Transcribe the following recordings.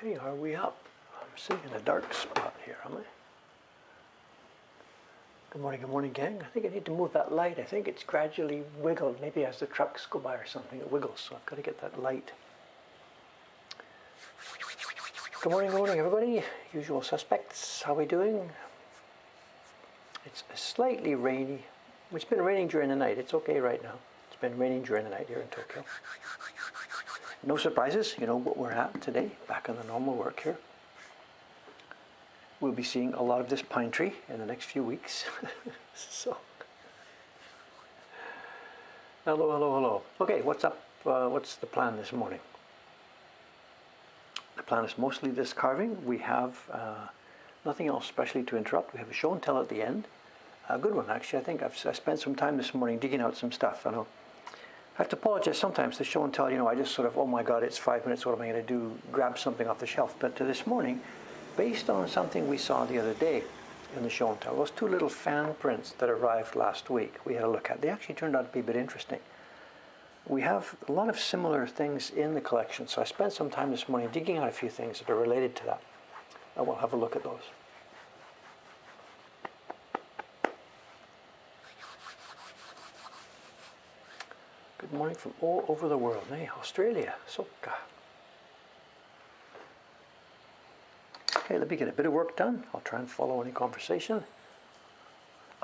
Okay, are we up? I'm sitting in a dark spot here, am I? Good morning, gang. I think I need to move that light. I think it's gradually wiggled. Maybe as the trucks go by or something, it wiggles, so I've got to get that light. Good morning, everybody. Usual suspects. How are we doing? It's slightly rainy. It's been raining during the night. It's okay right now. It's been raining during the night here in Tokyo. No surprises. You know what we're at today. Back on the normal work here. We'll be seeing a lot of this pine tree in the next few weeks. So, hello. Okay, what's up? What's the plan this morning? The plan is mostly this carving. We have nothing else specially to interrupt. We have a show and tell at the end. A good one, actually. I think I spent some time this morning digging out some stuff. I know. I have to apologize sometimes. The show and tell, I just sort of, oh my God, it's 5 minutes. What am I going to do? Grab something off the shelf. But this morning, based on something we saw the other day in the show and tell, those two little fan prints that arrived last week, we had a look at. They actually turned out to be a bit interesting. We have a lot of similar things in the collection, so I spent some time this morning digging out a few things that are related to that, and we'll have a look at those. Good morning from all over the world. Hey, Australia, Soka. Okay, let me get a bit of work done. I'll try and follow any conversation.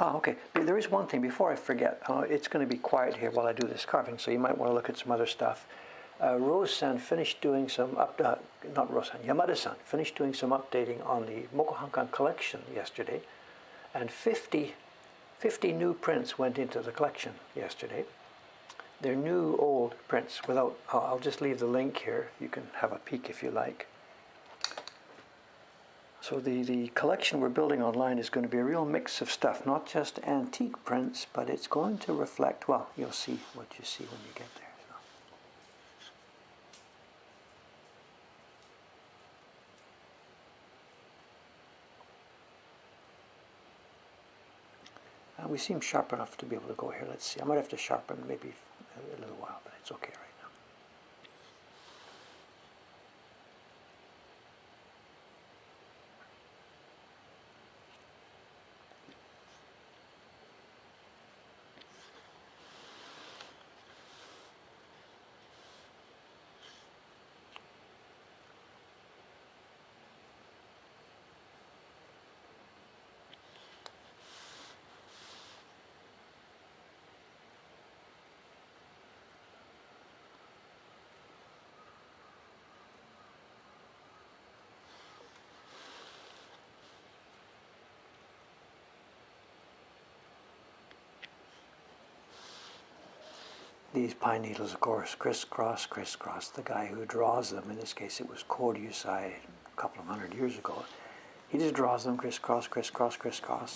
Okay. There is one thing before I forget. It's going to be quiet here while I do this carving, so you might want to look at some other stuff. Rose-san finished doing some not Rose-san, Yamada-san finished doing some updating on the Mokuhankan collection yesterday, and 50 new prints went into the collection yesterday. They're new old prints. I'll just leave the link here. You can have a peek if you like. So the collection we're building online is going to be a real mix of stuff, not just antique prints, but it's going to reflect, well, you'll see what you see when you get there. So. We seem sharp enough to be able to go here. Let's see. I might have to sharpen maybe a little while, but it's okay right These pine needles, of course, crisscross. The guy who draws them, in this case it was Koryusai a couple of 100 years ago, he just draws them crisscross.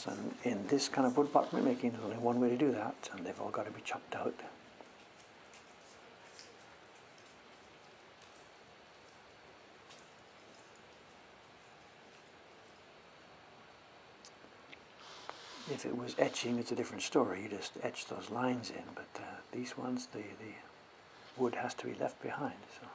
And in this kind of woodblock printmaking, there's only one way to do that, and they've all got to be chopped out. If it was etching, it's a different story. You just etch those lines in, but these ones, the wood has to be left behind. So.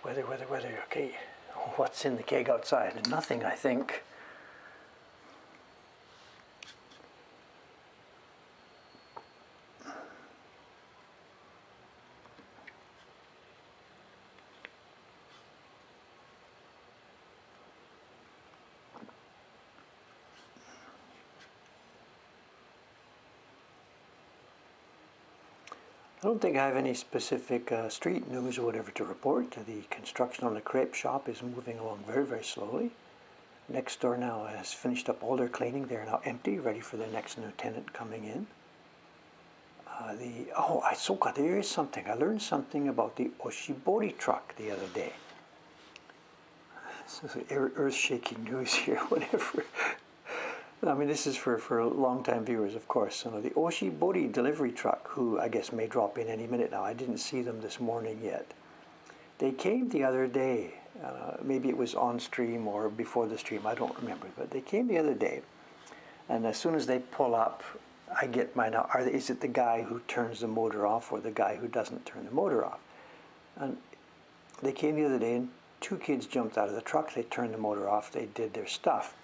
Weather. Okay, what's in the keg outside? Nothing, I think. I don't think I have any specific street news or whatever to report. The construction on the crepe shop is moving along very, very slowly. Next door now has finished up all their cleaning. They're now empty, ready for their next new tenant coming in. There is something. I learned something about the Oshibori truck the other day. This is earth-shaking news here, whatever. I mean, this is for long-time viewers, of course. The Oshibori delivery truck, who I guess may drop in any minute now. I didn't see them this morning yet. They came the other day. Maybe it was on stream or before the stream. I don't remember. But they came the other day. And as soon as they pull up, I get mine out. Is it the guy who turns the motor off or the guy who doesn't turn the motor off? And they came the other day and 2 kids jumped out of the truck. They turned the motor off. They did their stuff.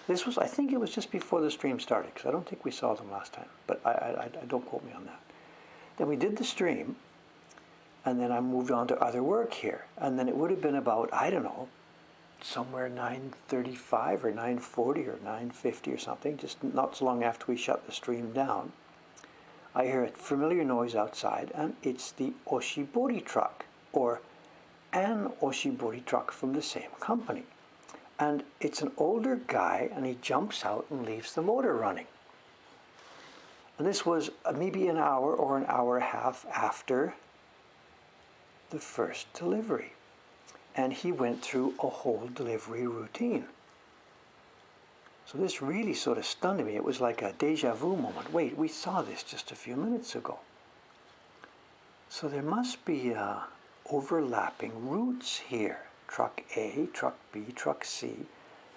I think it was just before the stream started, because I don't think we saw them last time, but I don't quote me on that. Then we did the stream, and then I moved on to other work here, and then it would have been about, I don't know, somewhere 9:35 or 9:40 or 9:50 or something, just not so long after we shut the stream down. I hear a familiar noise outside, and it's the Oshibori truck, or an Oshibori truck from the same company. And it's an older guy, and he jumps out and leaves the motor running. And this was maybe an hour or an hour and a half after the first delivery. And he went through a whole delivery routine. So this really sort of stunned me. It was like a deja vu moment. Wait, we saw this just a few minutes ago. So there must be overlapping routes here. Truck A, Truck B, Truck C,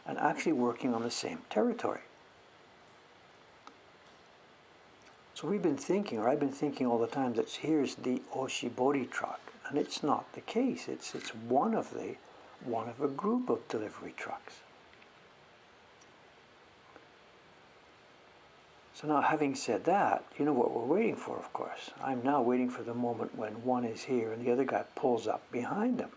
and actually working on the same territory. So I've been thinking all the time that here's the Oshibori truck, and it's not the case. It's one of a group of delivery trucks. So now, having said that, you know what we're waiting for, of course. I'm now waiting for the moment when one is here and the other guy pulls up behind them.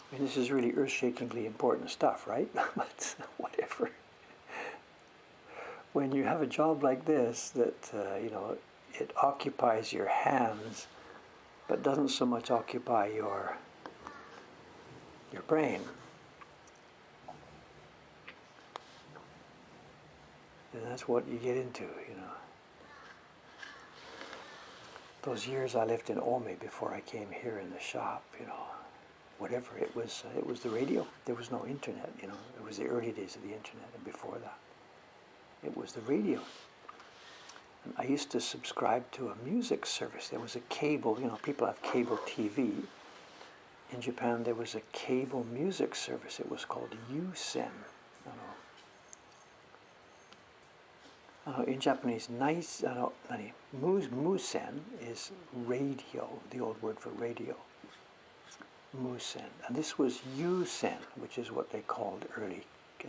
I mean, this is really earth-shakingly important stuff, right? But whatever. When you have a job like this that, it occupies your hands, but doesn't so much occupy your brain, then that's what you get into, Those years I lived in Ome before I came here in the shop, whatever, it was the radio. There was no internet, It was the early days of the internet, and before that, it was the radio. And I used to subscribe to a music service. There was a cable, people have cable TV. In Japan, there was a cable music service. It was called Yusen. In Japanese, musen is radio, the old word for radio. Musen. And this was Yusen, which is what they called an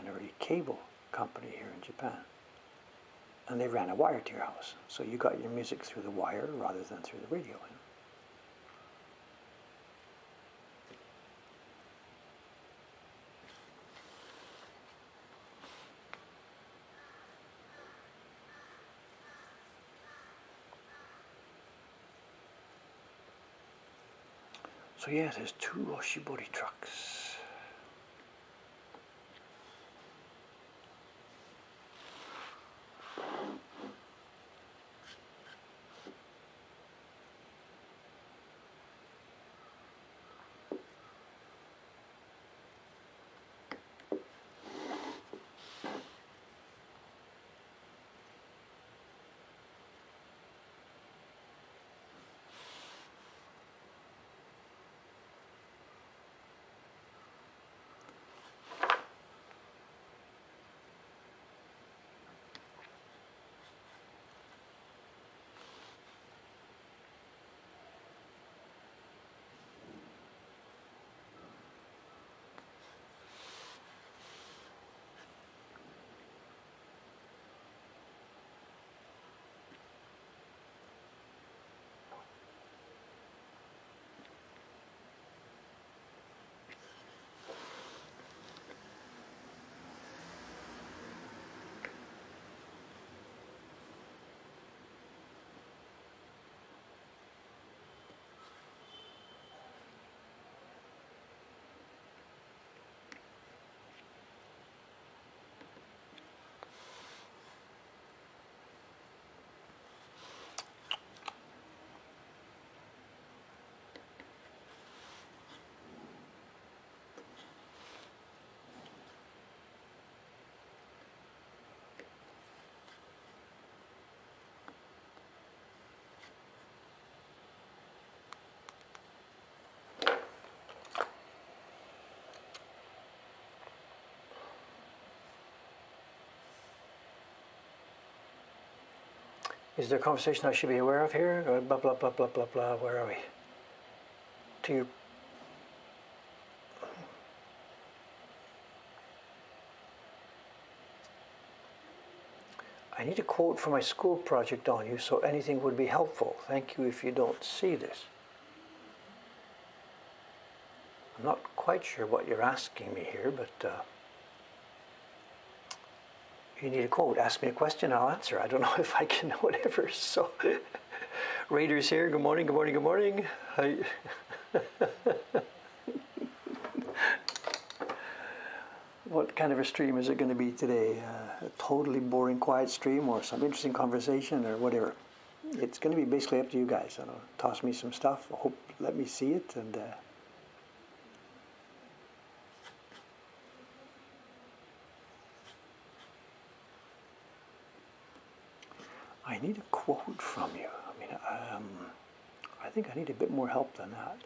early cable company here in Japan. And they ran a wire to your house. So you got your music through the wire rather than through the radio. So yeah, there's 2 Oshibori trucks. Is there a conversation I should be aware of here? Blah, blah, blah, blah, blah, blah. Where are we? To your... I need a quote for my school project on you, so anything would be helpful. Thank you if you don't see this. I'm not quite sure what you're asking me here, but you need a quote. Ask me a question, I'll answer. I don't know if I can, whatever. So, Raiders here. Good morning, good morning, good morning. Hi. What kind of a stream is it going to be today? A totally boring, quiet stream, or some interesting conversation, or whatever? It's going to be basically up to you guys. I don't know, toss me some stuff. I hope, let me see it, and I need a quote from you. I mean, I think I need a bit more help than that.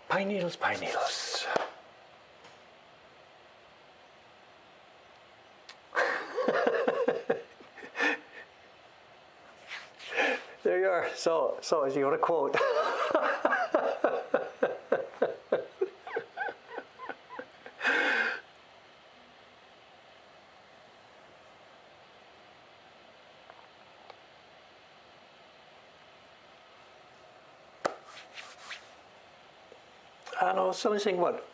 Pine needles, pine needles. There you are. So So as you want to quote. I know someone's saying, what?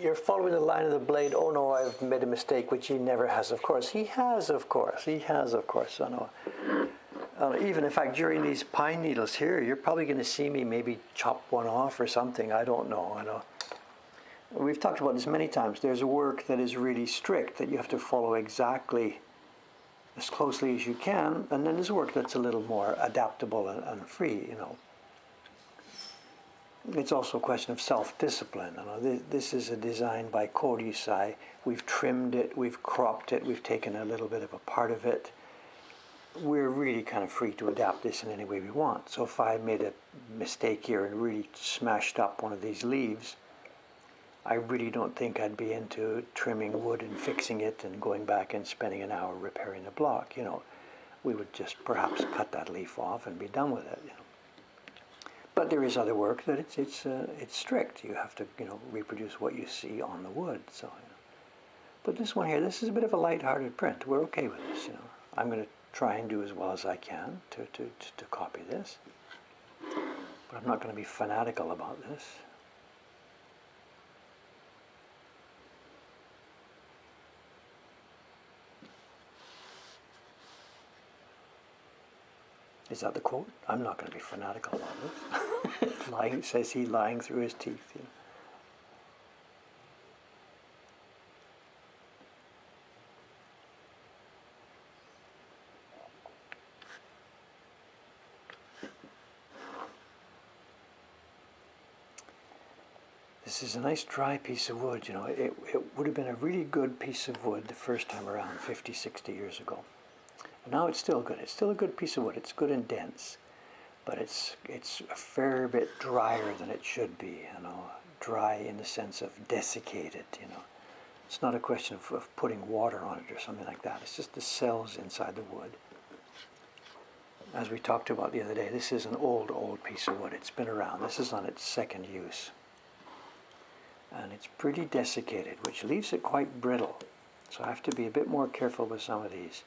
You're following the line of the blade. Oh no, I've made a mistake, which he never has, of course. He has, of course. He has, of course. I know. Even in fact, during these pine needles here, you're probably going to see me maybe chop one off or something. I don't know. I know. We've talked about this many times. There's work that is really strict that you have to follow exactly as closely as you can, and then there's work that's a little more adaptable and free. You know. It's also a question of self-discipline. You know, this is a design by Koryusai. We've trimmed it, we've cropped it, we've taken a little bit of a part of it. We're really kind of free to adapt this in any way we want. So if I made a mistake here and really smashed up one of these leaves, I really don't think I'd be into trimming wood and fixing it and going back and spending an hour repairing the block. You know, we would just perhaps cut that leaf off and be done with it. You know. But there is other work that it's strict. You have to, you know, reproduce what you see on the wood. So, you know. But this one here, this is a bit of a light-hearted print. We're okay with this. You know, I'm going to try and do as well as I can to copy this. But I'm not going to be fanatical about this. Is that the quote? I'm not going to be fanatical about this. Lying, says he, lying through his teeth. You know. This is a nice dry piece of wood. You know, it would have been a really good piece of wood the first time around, 50, 60 years ago. And now it's still good. It's still a good piece of wood. It's good and dense. But it's a fair bit drier than it should be, you know, dry in the sense of desiccated, you know. It's not a question of putting water on it or something like that. It's just the cells inside the wood. As we talked about the other day, this is an old piece of wood. It's been around. This is on its second use. And it's pretty desiccated, which leaves it quite brittle. So I have to be a bit more careful with some of these.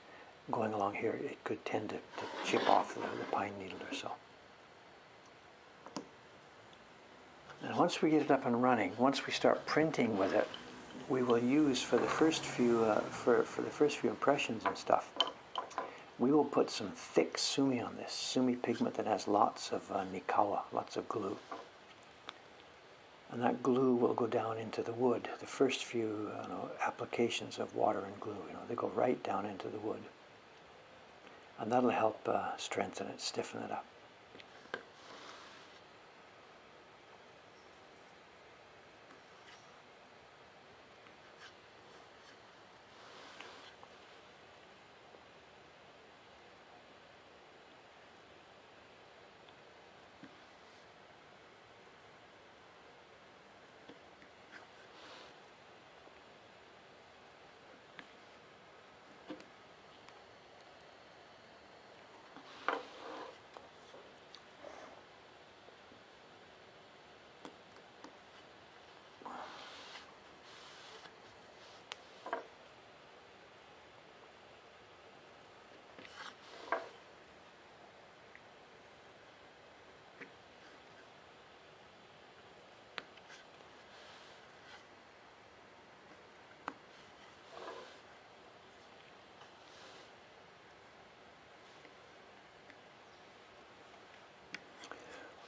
Going along here, it could tend to chip off the pine needle or so. And once we get it up and running, once we start printing with it, we will use for the first few for the first few impressions and stuff. We will put some thick sumi on this sumi pigment that has lots of nikawa, lots of glue, and that glue will go down into the wood. The first few applications of water and glue, they go right down into the wood, and that'll help strengthen it, stiffen it up.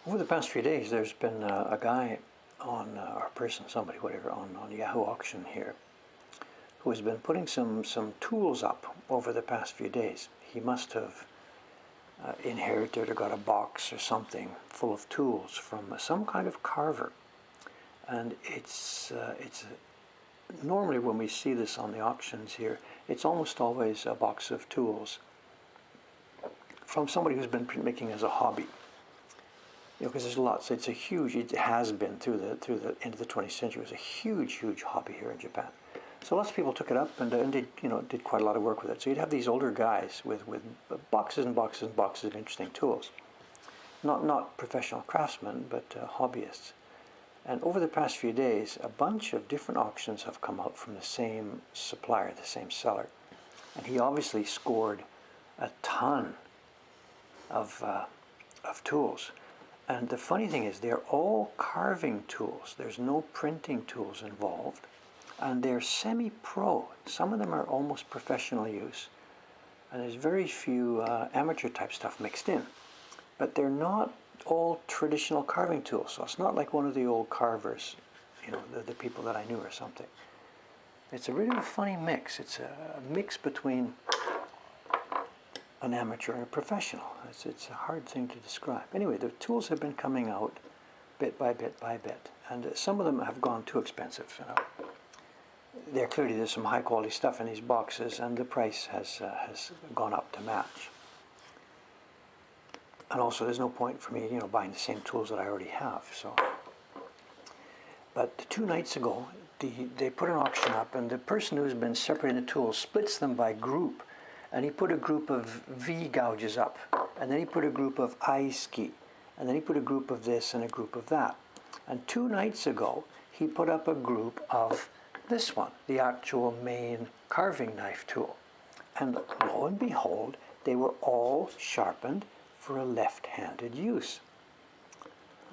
Over the past few days, there's been a guy on, or a person, somebody, whatever, on Yahoo Auction here, who has been putting some tools up over the past few days. He must have inherited or got a box or something full of tools from some kind of carver. And it's normally when we see this on the auctions here, it's almost always a box of tools from somebody who's been printmaking as a hobby. Because there's lots. It has been through the end of the 20th century. It was a huge hobby here in Japan. So lots of people took it up and did quite a lot of work with it. So you'd have these older guys with boxes and boxes and boxes of interesting tools. not professional craftsmen, but hobbyists. And over the past few days, a bunch of different auctions have come out from the same supplier, the same seller. And he obviously scored a ton of tools. And the funny thing is, they're all carving tools. There's no printing tools involved. And they're semi-pro. Some of them are almost professional use. And there's very few amateur type stuff mixed in. But they're not all traditional carving tools. So it's not like one of the old carvers, you know, the people that I knew or something. It's a really funny mix. It's a mix between an amateur and a professional. It's a hard thing to describe. Anyway, the tools have been coming out bit by bit by bit. And some of them have gone too expensive. You know. There's some high quality stuff in these boxes, and the price has gone up to match. And also, there's no point for me, you know, buying the same tools that I already have. So, but 2 nights ago, they put an auction up, and the person who's been separating the tools splits them by group, and he put a group of V gouges up, and then he put a group of I-ski, and then he put a group of this and a group of that. And 2 nights ago, he put up a group of this one, the actual main carving knife tool. And lo and behold, they were all sharpened for a left-handed use.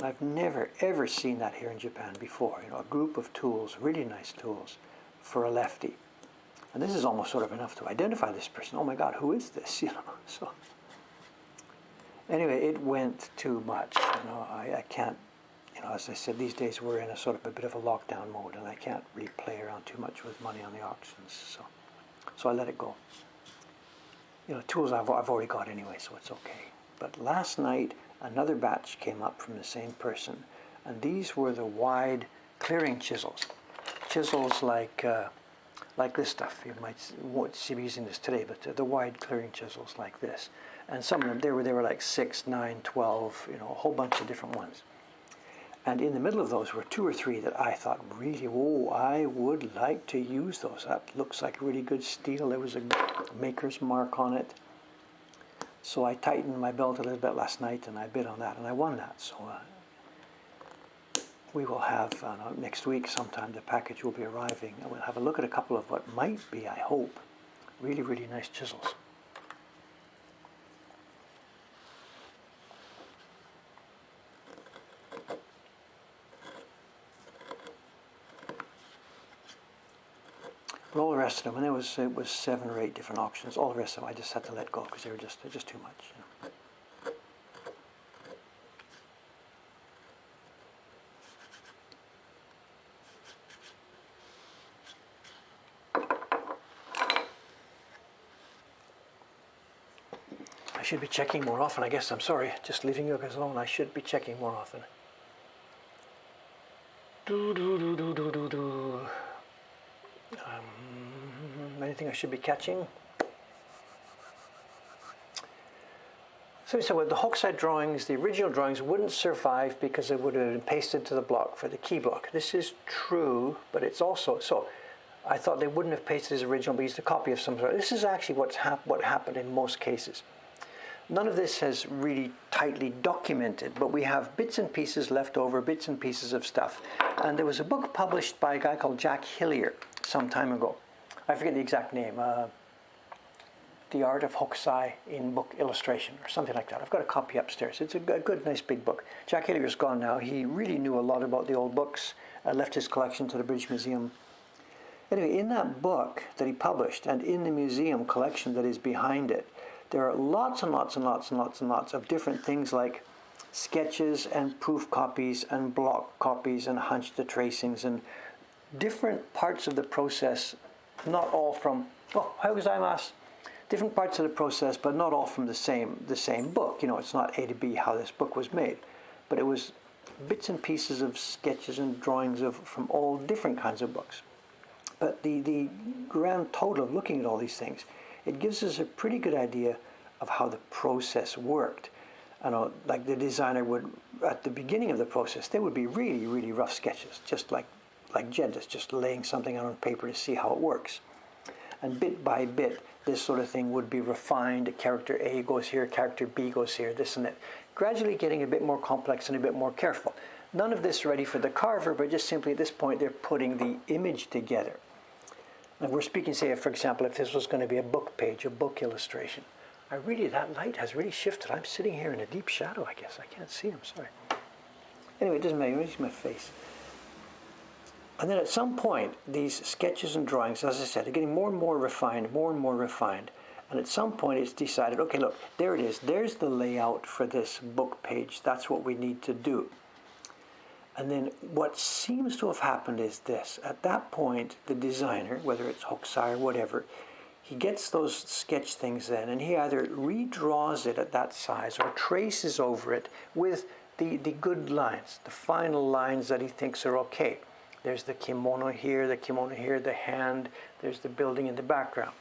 I've never ever seen that here in Japan before. You know, a group of tools, really nice tools, for a lefty. And this is almost sort of enough to identify this person. Oh my God, who is this? You know. So anyway, it went too much. You know, I can't. You know, as I said, these days we're in a sort of a bit of a lockdown mode, and I can't really play around too much with money on the auctions. So I let it go. You know, tools I've already got anyway, so it's okay. But last night, another batch came up from the same person, and these were the wide clearing chisels. Chisels like this stuff. You won't see me using this today, but the wide clearing chisels like this. And some of them, they were like 6, 9, 12, you know, a whole bunch of different ones. And in the middle of those were 2 or 3 that I thought really, I would like to use those. That looks like really good steel. There was a maker's mark on it. So I tightened my belt a little bit last night, and I bid on that, and I won that. So we will have, next week sometime, the package will be arriving, and we'll have a look at a couple of what might be, I hope, really, really nice chisels. But all the rest of them, and it was 7 or 8 different auctions. All the rest of them, I just had to let go because they're just too much. You know. I should be checking more often. I guess I'm sorry, just leaving you guys alone. I should be checking more often. Anything I should be catching? So with the Hokusai drawings, the original drawings wouldn't survive because it would have been pasted to the block for the key block. This is true, but it's also, so I thought they wouldn't have pasted as original, but used a copy of some sort. This is actually what happened in most cases. None of this has really tightly documented, but we have bits and pieces left over, bits and pieces of stuff. And there was a book published by a guy called Jack Hillier some time ago. I forget the exact name. The Art of Hokusai in Book Illustration, or something like that. I've got a copy upstairs. It's a good, nice big book. Jack Hillier's gone now. He really knew a lot about the old books. Left his collection to the British Museum. Anyway, in that book that he published, and in the museum collection that is behind it, there are lots and lots and lots and lots and lots of different things like sketches and proof copies and block copies and hunched tracings and different parts of the process, not all from, how gozaimasu? Different parts of the process, but not all from the same book. You know, it's not A to B how this book was made, but it was bits and pieces of sketches and drawings from all different kinds of books. But the grand total of looking at all these things, it gives us a pretty good idea of how the process worked. I know, like the designer would, at the beginning of the process, they would be really, really rough sketches, just like Jed is just laying something out on paper to see how it works. And bit by bit, this sort of thing would be refined. Character A goes here, character B goes here, this and that. gradually getting a bit more complex and a bit more careful. None of this ready for the carver, but just simply at this point they're putting the image together. And we're speaking, say, for example, if this was going to be a book page, a book illustration. That light has really shifted. I'm sitting here in a deep shadow, I guess. I can't see, I'm sorry. Anyway, it doesn't matter, it's my face. And then at some point, these sketches and drawings, as I said, are getting more and more refined, And at some point, it's decided, okay, look, there it is. There's the layout for this book page. That's what we need to do. And then what seems to have happened is this. At that point, the designer, whether it's Hokusai or whatever, he gets those sketch things in, and he either redraws it at that size or traces over it with the good lines, the final lines that he thinks are okay. There's the kimono here, the hand, there's the building in the background.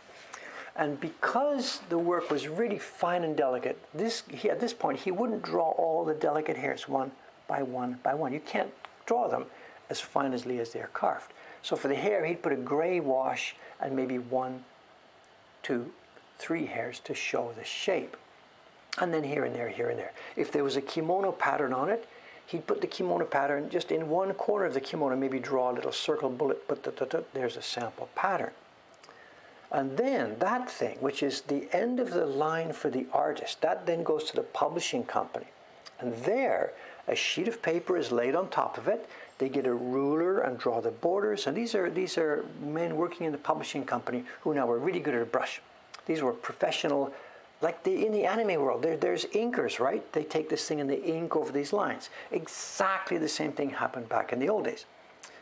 And because the work was really fine and delicate, at this point, he wouldn't draw all the delicate hairs one by one by one. You can't draw them as finely as they're carved. So for the hair, he'd put a gray wash and maybe 1, 2, 3 hairs to show the shape. And then here and there, here and there. If there was a kimono pattern on it, he'd put the kimono pattern just in one corner of the kimono, maybe draw a little circle bullet, but there's a sample pattern. And then that thing, which is the end of the line for the artist, that then goes to the publishing company. And there, a sheet of paper is laid on top of it. They get a ruler and draw the borders. And these are men working in the publishing company who now are really good at a brush. These were professional, like in the anime world, there's inkers, right? They take this thing and they ink over these lines. Exactly the same thing happened back in the old days.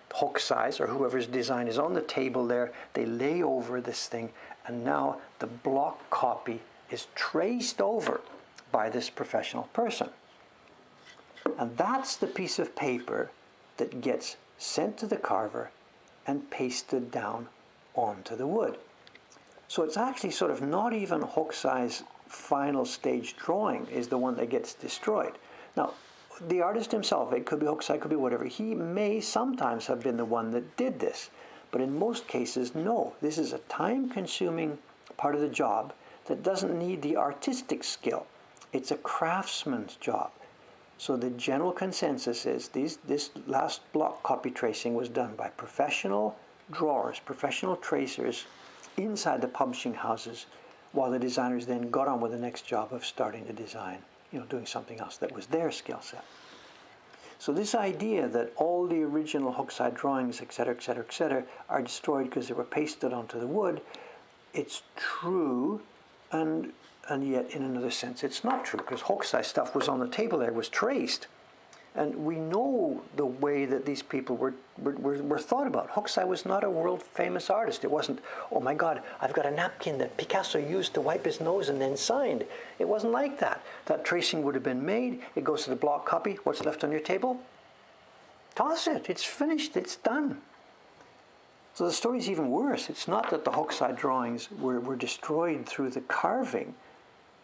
Hokusai's or whoever's design is on the table there, they lay over this thing, and now the block copy is traced over by this professional person. And that's the piece of paper that gets sent to the carver and pasted down onto the wood. So it's actually sort of not even Hokusai's final stage drawing is the one that gets destroyed. Now, the artist himself, it could be Hokusai, it could be whatever, he may sometimes have been the one that did this. But in most cases, no. This is a time-consuming part of the job that doesn't need the artistic skill. It's a craftsman's job. So the general consensus is this last block copy tracing was done by professional drawers, professional tracers inside the publishing houses, while the designers then got on with the next job of starting to design, doing something else that was their skill set. So this idea that all the original Hokusai drawings, etc., are destroyed because they were pasted onto the wood, it's true, and yet in another sense it's not true, because Hokusai stuff was on the table there, was traced. And we know the way that these people were thought about. Hokusai was not a world-famous artist. It wasn't, oh my God, I've got a napkin that Picasso used to wipe his nose and then signed. It wasn't like that. That tracing would have been made. It goes to the block copy. What's left on your table? Toss it. It's finished. It's done. So the story's even worse. It's not that the Hokusai drawings were destroyed through the carving.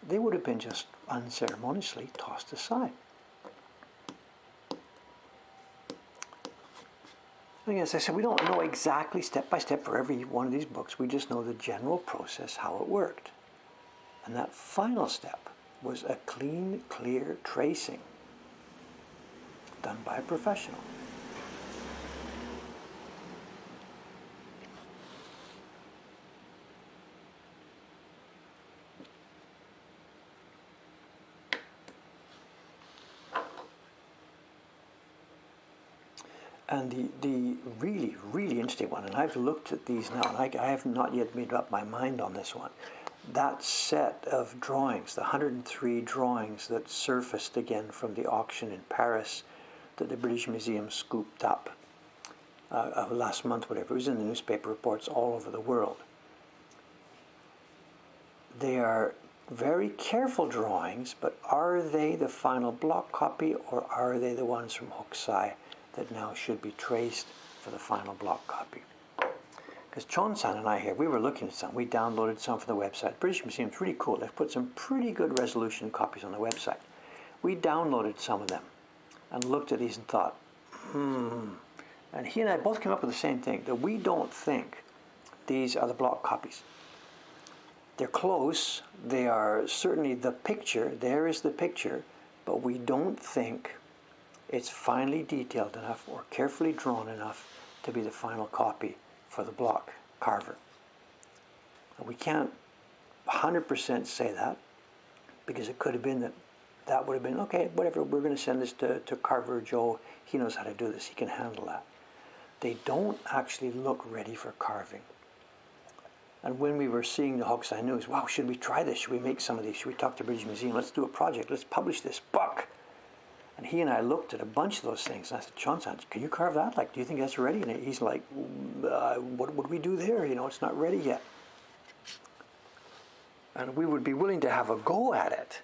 They would have been just unceremoniously tossed aside. And as I said, we don't know exactly step by step for every one of these books. We just know the general process, how it worked. And that final step was a clean, clear tracing done by a professional. And the really, really interesting one, and I've looked at these now, and I have not yet made up my mind on this one. That set of drawings, the 103 drawings that surfaced again from the auction in Paris that the British Museum scooped up last month, whatever. It was in the newspaper reports all over the world. They are very careful drawings, but are they the final block copy, or are they the ones from Hokusai that now should be traced for the final block copy? Because Chon-san and I here, we were looking at some. We downloaded some from the website. British Museum's really cool. They've put some pretty good resolution copies on the website. We downloaded some of them and looked at these and thought, And he and I both came up with the same thing, that we don't think these are the block copies. They're close. They are certainly the picture. There is the picture. but we don't think it's finely detailed enough or carefully drawn enough to be the final copy for the block carver. And we can't 100% say that, because it could have been that would have been, okay, whatever, we're going to send this to Carver Joe. He knows how to do this. He can handle that. They don't actually look ready for carving. And when we were seeing the Hokusai News, wow, should we try this? Should we make some of these? Should we talk to British Museum? Let's do a project. Let's publish this book. And he and I looked at a bunch of those things. And I said, Sean, can you carve that? Like, do you think that's ready? And he's like, what would we do there? You know, it's not ready yet. And we would be willing to have a go at it.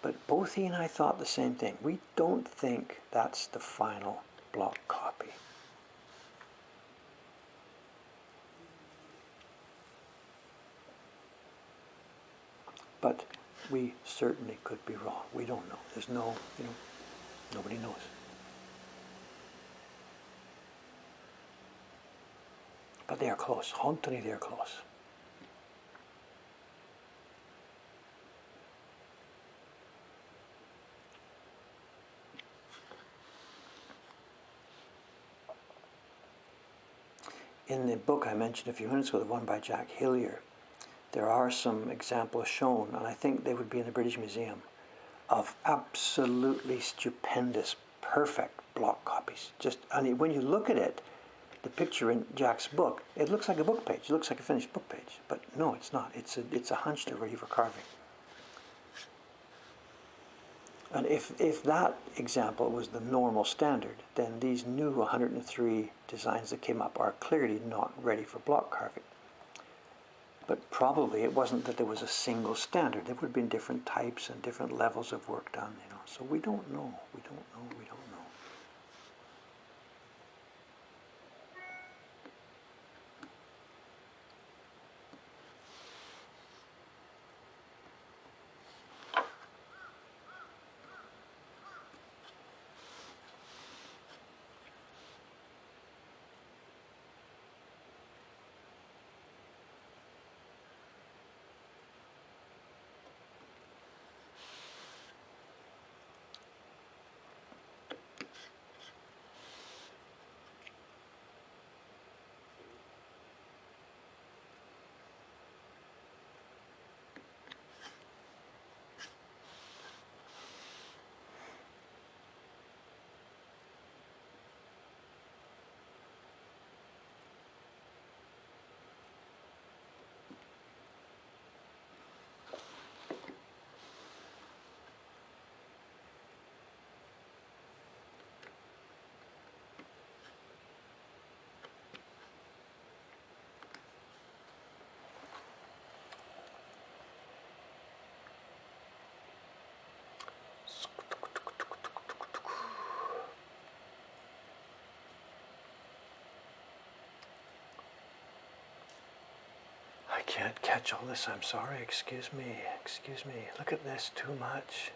But both he and I thought the same thing. We don't think that's the final block copy. But we certainly could be wrong. We don't know. There's no, nobody knows. But they are close. Hontoni, they are close. In the book I mentioned a few minutes ago, the one by Jack Hillier, there are some examples shown, and I think they would be in the British Museum, of absolutely stupendous, perfect block copies. And when you look at it, the picture in Jack's book, it looks like a book page. It looks like a finished book page. But no, it's not. It's a hunched ready for carving. And if that example was the normal standard, then these new 103 designs that came up are clearly not ready for block carving. But probably it wasn't that there was a single standard. There would have been different types and different levels of work done, So we don't know. We don't know. We don't know. I can't catch all this. I'm sorry. Excuse me. Excuse me. Look at this. Too much.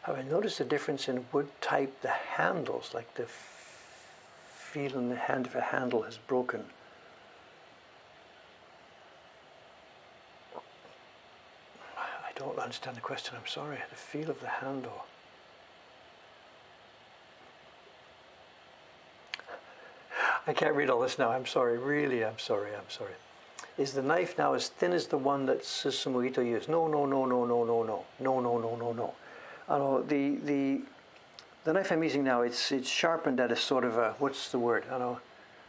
Have I noticed a difference in wood type? The handles, like the feel in the hand if a handle has broken. I don't understand the question. I'm sorry. The feel of the handle. I can't read all this now. I'm sorry. Really, I'm sorry. I'm sorry. Is the knife now as thin as the one that Susumu Ito used? No, no, no, no, no, no, no, no, no, no, no, no. The knife I'm using now, it's sharpened at a sort of a, what's the word? I don't know,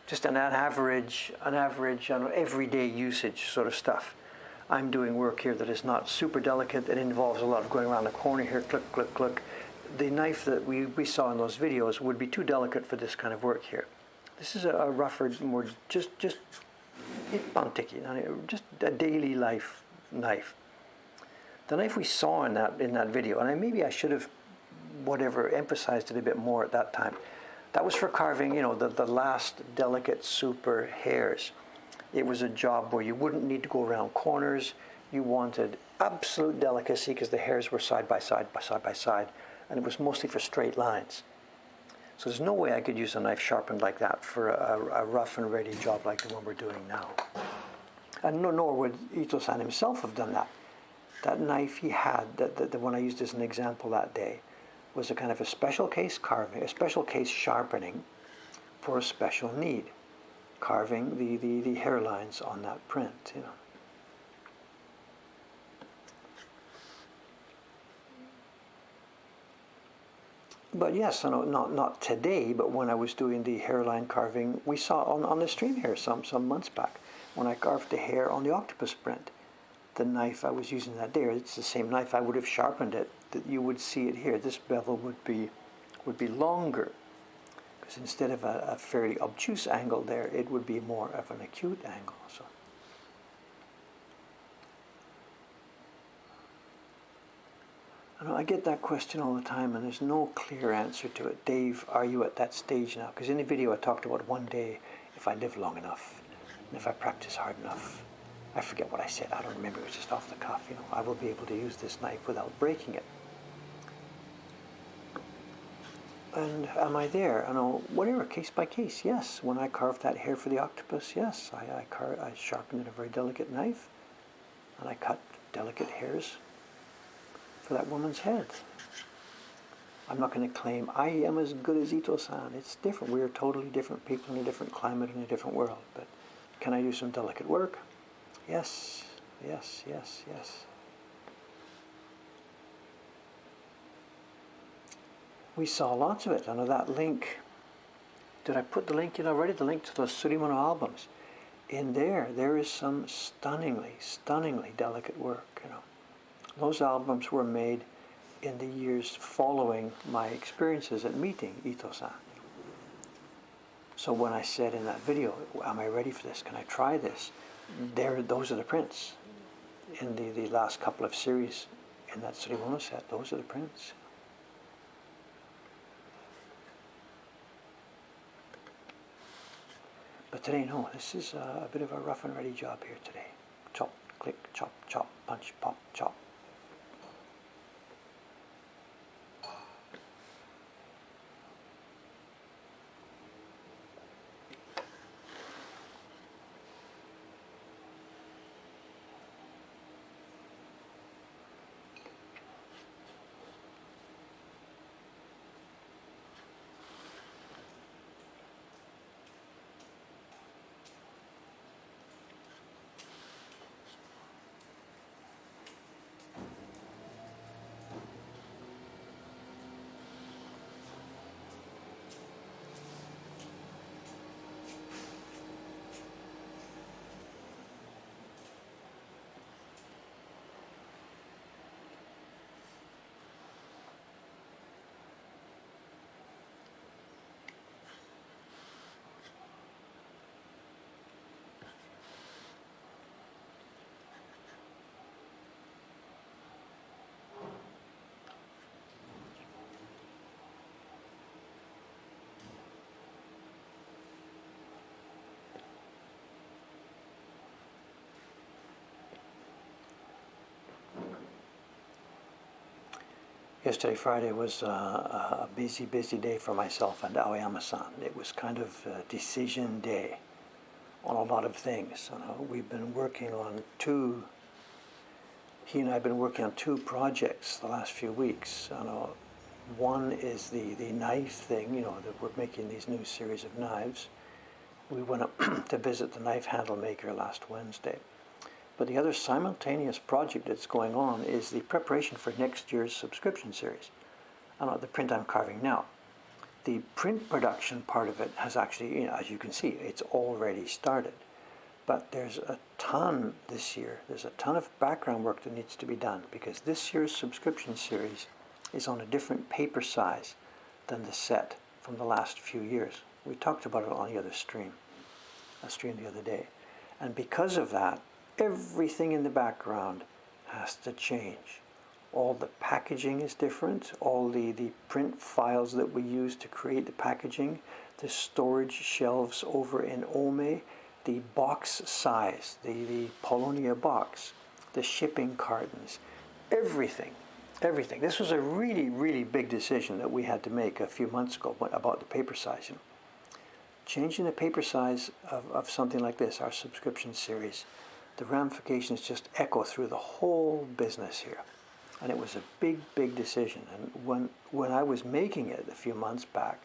just an average, everyday usage sort of stuff. I'm doing work here that is not super delicate. It involves a lot of going around the corner here, click, click, click. The knife that we saw in those videos would be too delicate for this kind of work here. This is a rougher, more just a daily life knife. The knife we saw in that video, and maybe I should have emphasized it a bit more at that time. That was for carving, the last delicate super hairs. It was a job where you wouldn't need to go around corners. You wanted absolute delicacy because the hairs were side by side, and it was mostly for straight lines. So there's no way I could use a knife sharpened like that for a rough and ready job like the one we're doing now. And nor would Ito-san himself have done that. That knife he had, the one I used as an example that day, was a kind of a special case carving, a special case sharpening for a special need, carving the hairlines on that print, you know. But yes, not today, but when I was doing the hairline carving, we saw on the stream here some months back, when I carved the hair on the octopus print. The knife I was using that day, it's the same knife, I would have sharpened it, that you would see it here. This bevel would be longer, because instead of a fairly obtuse angle there, it would be more of an acute angle. So. I get that question all the time, and there's no clear answer to it. Dave, are you at that stage now? Because in the video I talked about one day, if I live long enough, and if I practice hard enough, I forget what I said, I don't remember, it was just off the cuff, I will be able to use this knife without breaking it. And am I there? Whatever, case by case, yes. When I carved that hair for the octopus, yes, I sharpened it a very delicate knife, and I cut delicate hairs for that woman's head. I'm not going to claim I am as good as Ito-san. It's different. We are totally different people in a different climate, in a different world. But can I do some delicate work? Yes, yes, yes, yes. We saw lots of it. That link, did I put the link in already? The link to those Surimono albums. In there is some stunningly, stunningly delicate work, Those albums were made in the years following my experiences at meeting Ito-san. So when I said in that video, am I ready for this? Can I try this? Those are the prints. In the last couple of series in that Surimono set, those are the prints. But today, no, this is a bit of a rough and ready job here today. Chop, click, chop, chop, punch, pop, chop. Yesterday, Friday, was a busy, busy day for myself and Aoyama-san. It was kind of a decision day on a lot of things. We've been working on he and I have been working on two projects the last few weeks. One is the knife thing, that we're making these new series of knives. We went up to visit the knife handle maker last Wednesday. But the other simultaneous project that's going on is the preparation for next year's subscription series. The print I'm carving now. The print production part of it has actually, as you can see, it's already started. But there's a ton this year. There's a ton of background work that needs to be done, because this year's subscription series is on a different paper size than the set from the last few years. We talked about it on the other stream, a stream the other day. And because of that, everything in the background has to change. All the packaging is different. All the print files that we use to create the packaging, the storage shelves over in Ome, the box size, the Polonia box, the shipping cartons, everything everything. This was a really, really big decision that we had to make a few months ago about the paper size. You know, changing the paper size of something like this, our subscription series, the ramifications just echo through the whole business here. And it was a big, big decision. And when I was making it a few months back,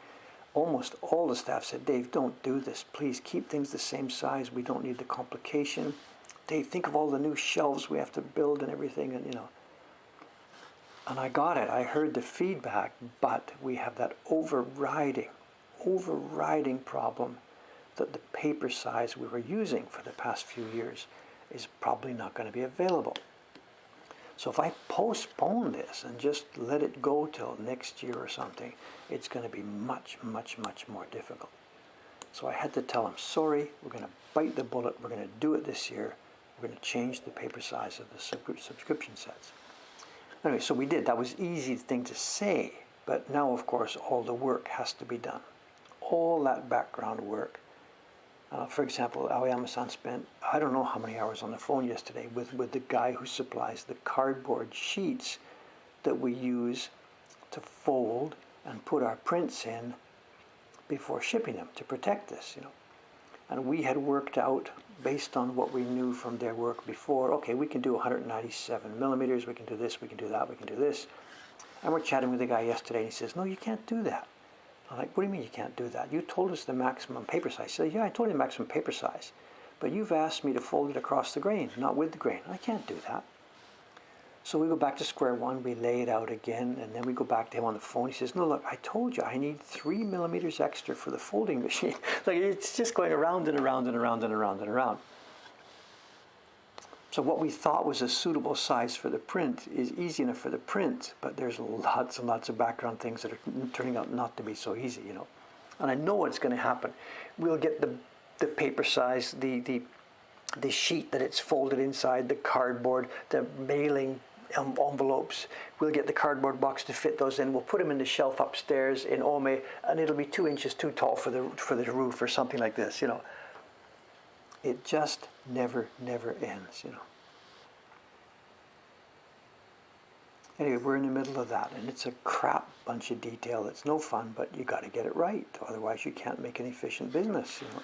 almost all the staff said, Dave, don't do this. Please keep things the same size. We don't need the complication. Dave, think of all the new shelves we have to build and everything. And, you know, and I got it. I heard the feedback, but we have that overriding problem that the paper size we were using for the past few years is probably not going to be available. So if I postpone this and just let it go till next year or something, it's going to be much, much, much more difficult. So I had to tell them, sorry, we're going to bite the bullet. We're going to do it this year. We're going to change the paper size of the subscription sets. Anyway, so we did. That was an easy thing to say, but now, of course, all the work has to be done. All that background work. For example, Aoyama-san spent, I don't know how many hours on the phone yesterday with the guy who supplies the cardboard sheets that we use to fold and put our prints in before shipping them to protect this, you know. And we had worked out, based on what we knew from their work before, okay, we can do 197 millimeters, we can do this, we can do that, we can do this. And we're chatting with the guy yesterday, and he says, no, you can't do that. I'm like, what do you mean you can't do that? You told us the maximum paper size. He said, yeah, I told you the maximum paper size, but you've asked me to fold it across the grain, not with the grain. I can't do that. So we go back to square one, we lay it out again, and then we go back to him on the phone. He says, no, look, I told you I need 3 millimeters extra for the folding machine. Like, it's just going around and around and around and around and around. So what we thought was a suitable size for the print is easy enough for the print, but there's lots and lots of background things that are turning out not to be so easy, you know. And I know what's going to happen. We'll get the paper size, the sheet that it's folded inside, the cardboard, the mailing envelopes. We'll get the cardboard box to fit those in. We'll put them in the shelf upstairs in Ome, and it'll be 2 inches too tall for the roof or something like this, you know. It just never ends, you know. Anyway, we're in the middle of that, and it's a crap bunch of detail. It's no fun, but you got to get it right. Otherwise, you can't make an efficient business, you know.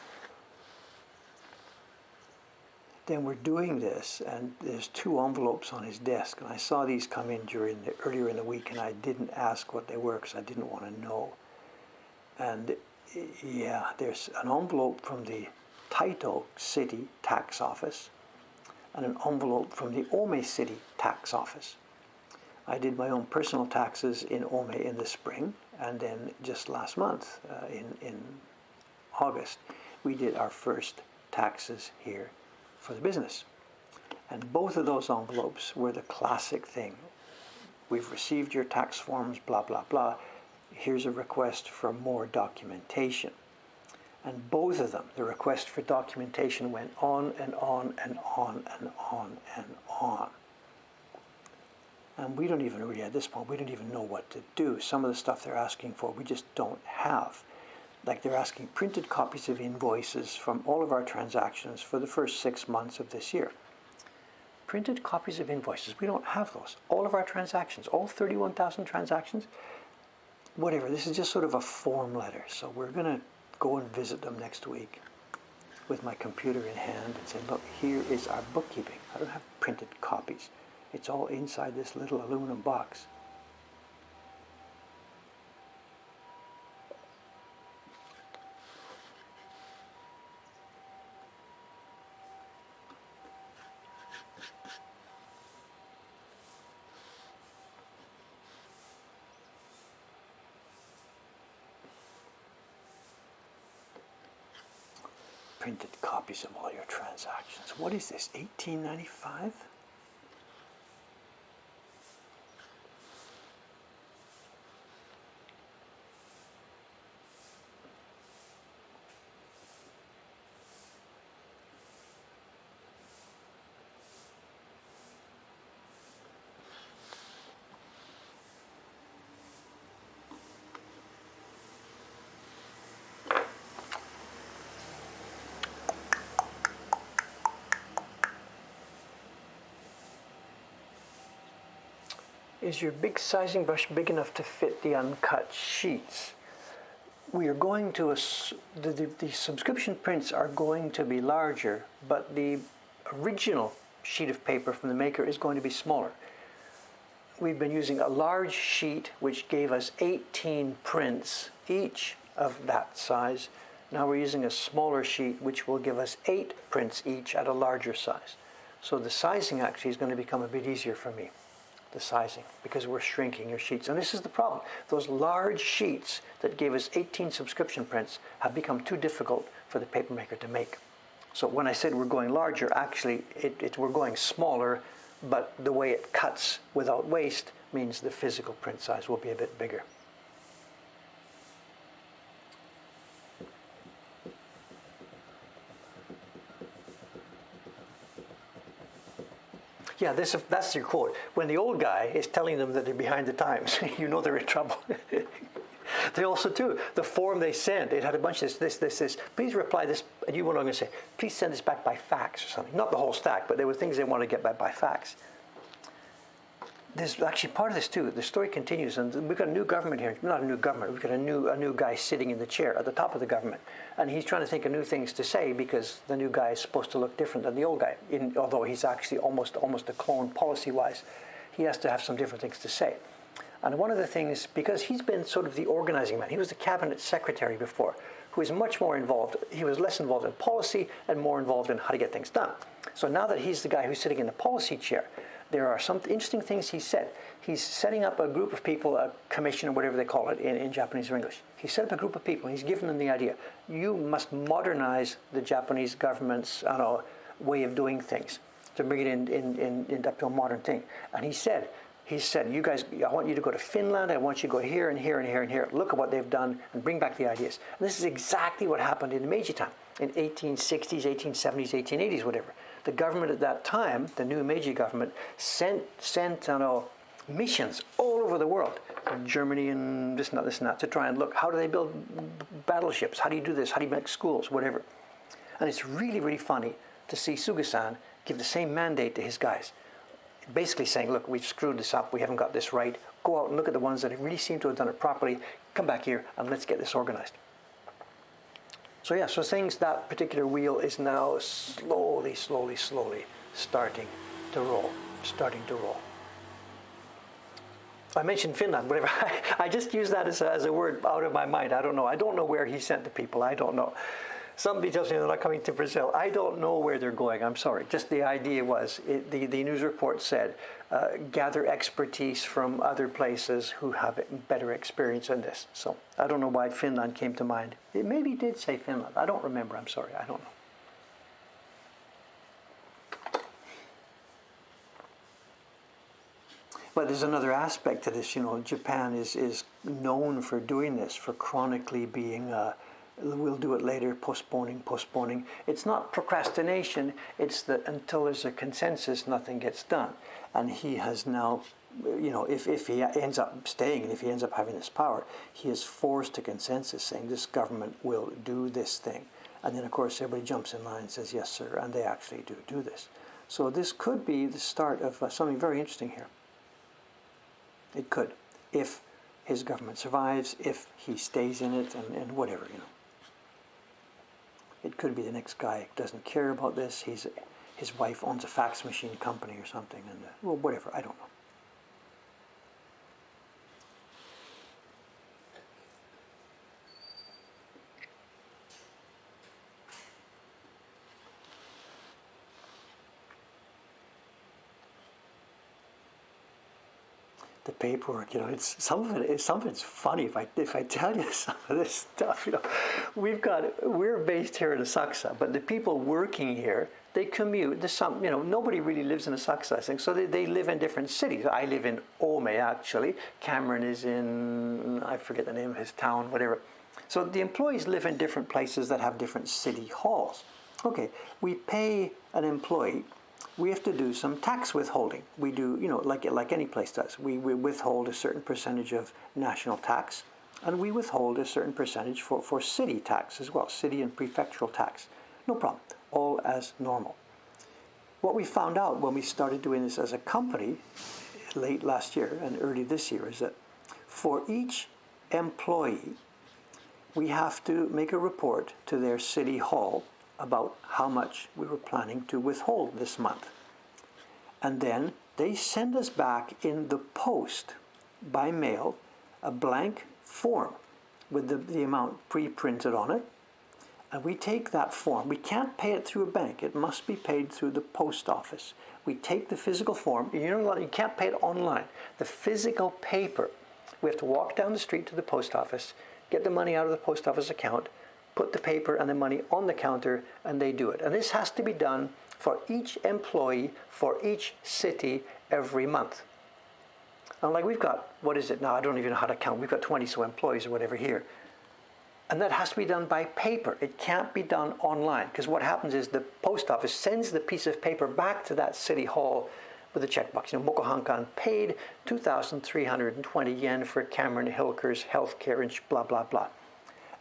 Then we're doing this, and there's 2 envelopes on his desk, and I saw these come in earlier in the week, and I didn't ask what they were because I didn't want to know. And yeah, there's an envelope from the Taito City Tax Office and an envelope from the Ome City Tax Office. I did my own personal taxes in Ome in the spring, and then just last month, in August, we did our first taxes here for the business. And both of those envelopes were the classic thing. We've received your tax forms, blah, blah, blah. Here's a request for more documentation. And both of them, the request for documentation went on and on and on and on and on. And we don't even really, at this point, we don't even know what to do. Some of the stuff they're asking for, we just don't have. Like, they're asking printed copies of invoices from all of our transactions for the first 6 months of this year. Printed copies of invoices, we don't have those. All of our transactions, all 31,000 transactions, whatever. This is just sort of a form letter. So we're going to go and visit them next week with my computer in hand and say, look, here is our bookkeeping. I don't have printed copies. It's all inside this little aluminum box. Printed copies of all your transactions. What is this, $18.95? Is your big sizing brush big enough to fit the uncut sheets? We are going to, the subscription prints are going to be larger, but the original sheet of paper from the maker is going to be smaller. We've been using a large sheet which gave us 18 prints, each of that size. Now we're using a smaller sheet which will give us 8 prints each at a larger size. So the sizing actually is going to become a bit easier for me, the sizing, because we're shrinking your sheets. And this is the problem. Those large sheets that gave us 18 subscription prints have become too difficult for the papermaker to make. So when I said we're going larger, actually we're going smaller, but the way it cuts without waste means the physical print size will be a bit bigger. Yeah, that's your quote. When the old guy is telling them that they're behind the times, you know they're in trouble. They also, too, the form they sent, it had a bunch of this. Please reply this, and you were going to say, please send this back by fax or something. Not the whole stack, but there were things they wanted to get back by fax. There's actually part of this, too. The story continues, and we've got a new government here. Not a new government. We've got a new guy sitting in the chair at the top of the government. And he's trying to think of new things to say because the new guy is supposed to look different than the old guy. Although he's actually almost a clone policy-wise, he has to have some different things to say. And one of the things, because he's been sort of the organizing man, he was the cabinet secretary before, who is much more involved. He was less involved in policy and more involved in how to get things done. So now that he's the guy who's sitting in the policy chair, there are some interesting things he said. He's setting up a group of people, a commission or whatever they call it in Japanese or English. He set up a group of people and he's given them the idea. You must modernize the Japanese government's way of doing things to bring it up to a modern thing. And he said, you guys, I want you to go to Finland, I want you to go here and here and here and here, look at what they've done and bring back the ideas. And this is exactly what happened in the Meiji time, in 1860s, 1870s, 1880s, whatever. The government at that time, the new Meiji government, sent missions all over the world, Germany and this and that, to try and look, how do they build battleships? How do you do this? How do you make schools? Whatever. And it's really, really funny to see Suga-san give the same mandate to his guys. Basically saying, look, we've screwed this up, we haven't got this right. Go out and look at the ones that really seem to have done it properly. Come back here and let's get this organized. So yeah, so that particular wheel is now slowly starting to roll. I mentioned Finland, whatever. I just use that as a word out of my mind. I don't know where he sent the people. I don't know. Somebody tells me they're not coming to Brazil. I don't know where they're going. I'm sorry. Just the idea was, the news report said, gather expertise from other places who have better experience in this. So I don't know why Finland came to mind. It maybe did say Finland. I don't remember. I'm sorry. I don't know. But there's another aspect to this. Japan is known for doing this, for chronically being... we'll do it later, postponing. It's not procrastination, it's that until there's a consensus, nothing gets done. And he has now, if he ends up staying and if he ends up having this power, he is forced to consensus saying this government will do this thing. And then, of course, everybody jumps in line and says, yes, sir, and they actually do this. So this could be the start of something very interesting here. It could, if his government survives, if he stays in it, and whatever, It could be the next guy who doesn't care about this. His wife owns a fax machine company or something, and whatever, I don't know. The paperwork, some of it's funny if I tell you some of this stuff. We're based here in Asakusa, but the people working here, they commute. There's some, nobody really lives in Asakusa, I think, so they live in different cities. I live in Ome, actually. Cameron is in, I forget the name of his town, whatever. So the employees live in different places that have different city halls. Okay, we pay an employee. We have to do some tax withholding. We do, like any place does. We withhold a certain percentage of national tax, and we withhold a certain percentage for city tax as well, city and prefectural tax. No problem, all as normal. What we found out when we started doing this as a company, late last year and early this year is that for each employee, we have to make a report to their city hall about how much we were planning to withhold this month. And then they send us back in the post by mail a blank form with the amount pre-printed on it. And we take that form. We can't pay it through a bank. It must be paid through the post office. We take the physical form. You can't pay it online. The physical paper. We have to walk down the street to the post office, get the money out of the post office account, put the paper and the money on the counter, and they do it. And this has to be done for each employee, for each city, every month. And like we've got, what is it now? I don't even know how to count. We've got 20 so employees or whatever here. And that has to be done by paper. It can't be done online, because what happens is the post office sends the piece of paper back to that city hall with a checkbox. Boko Hankan paid 2,320 yen for Cameron Hilker's healthcare and blah, blah, blah.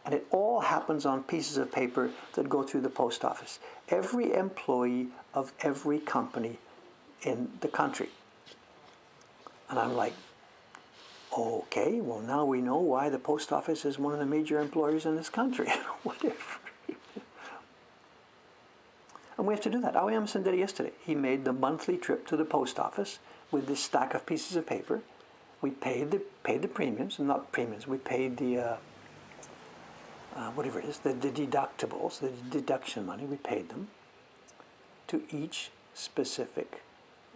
And it all happens on pieces of paper that go through the post office. Every employee of every company in the country. And I'm like, okay, well now we know why the post office is one of the major employers in this country. Whatever. And we have to do that. Aoyama did it yesterday. He made the monthly trip to the post office with this stack of pieces of paper. We paid the premiums, not premiums, we paid the, whatever it is, the deductibles, the deduction money, we paid them to each specific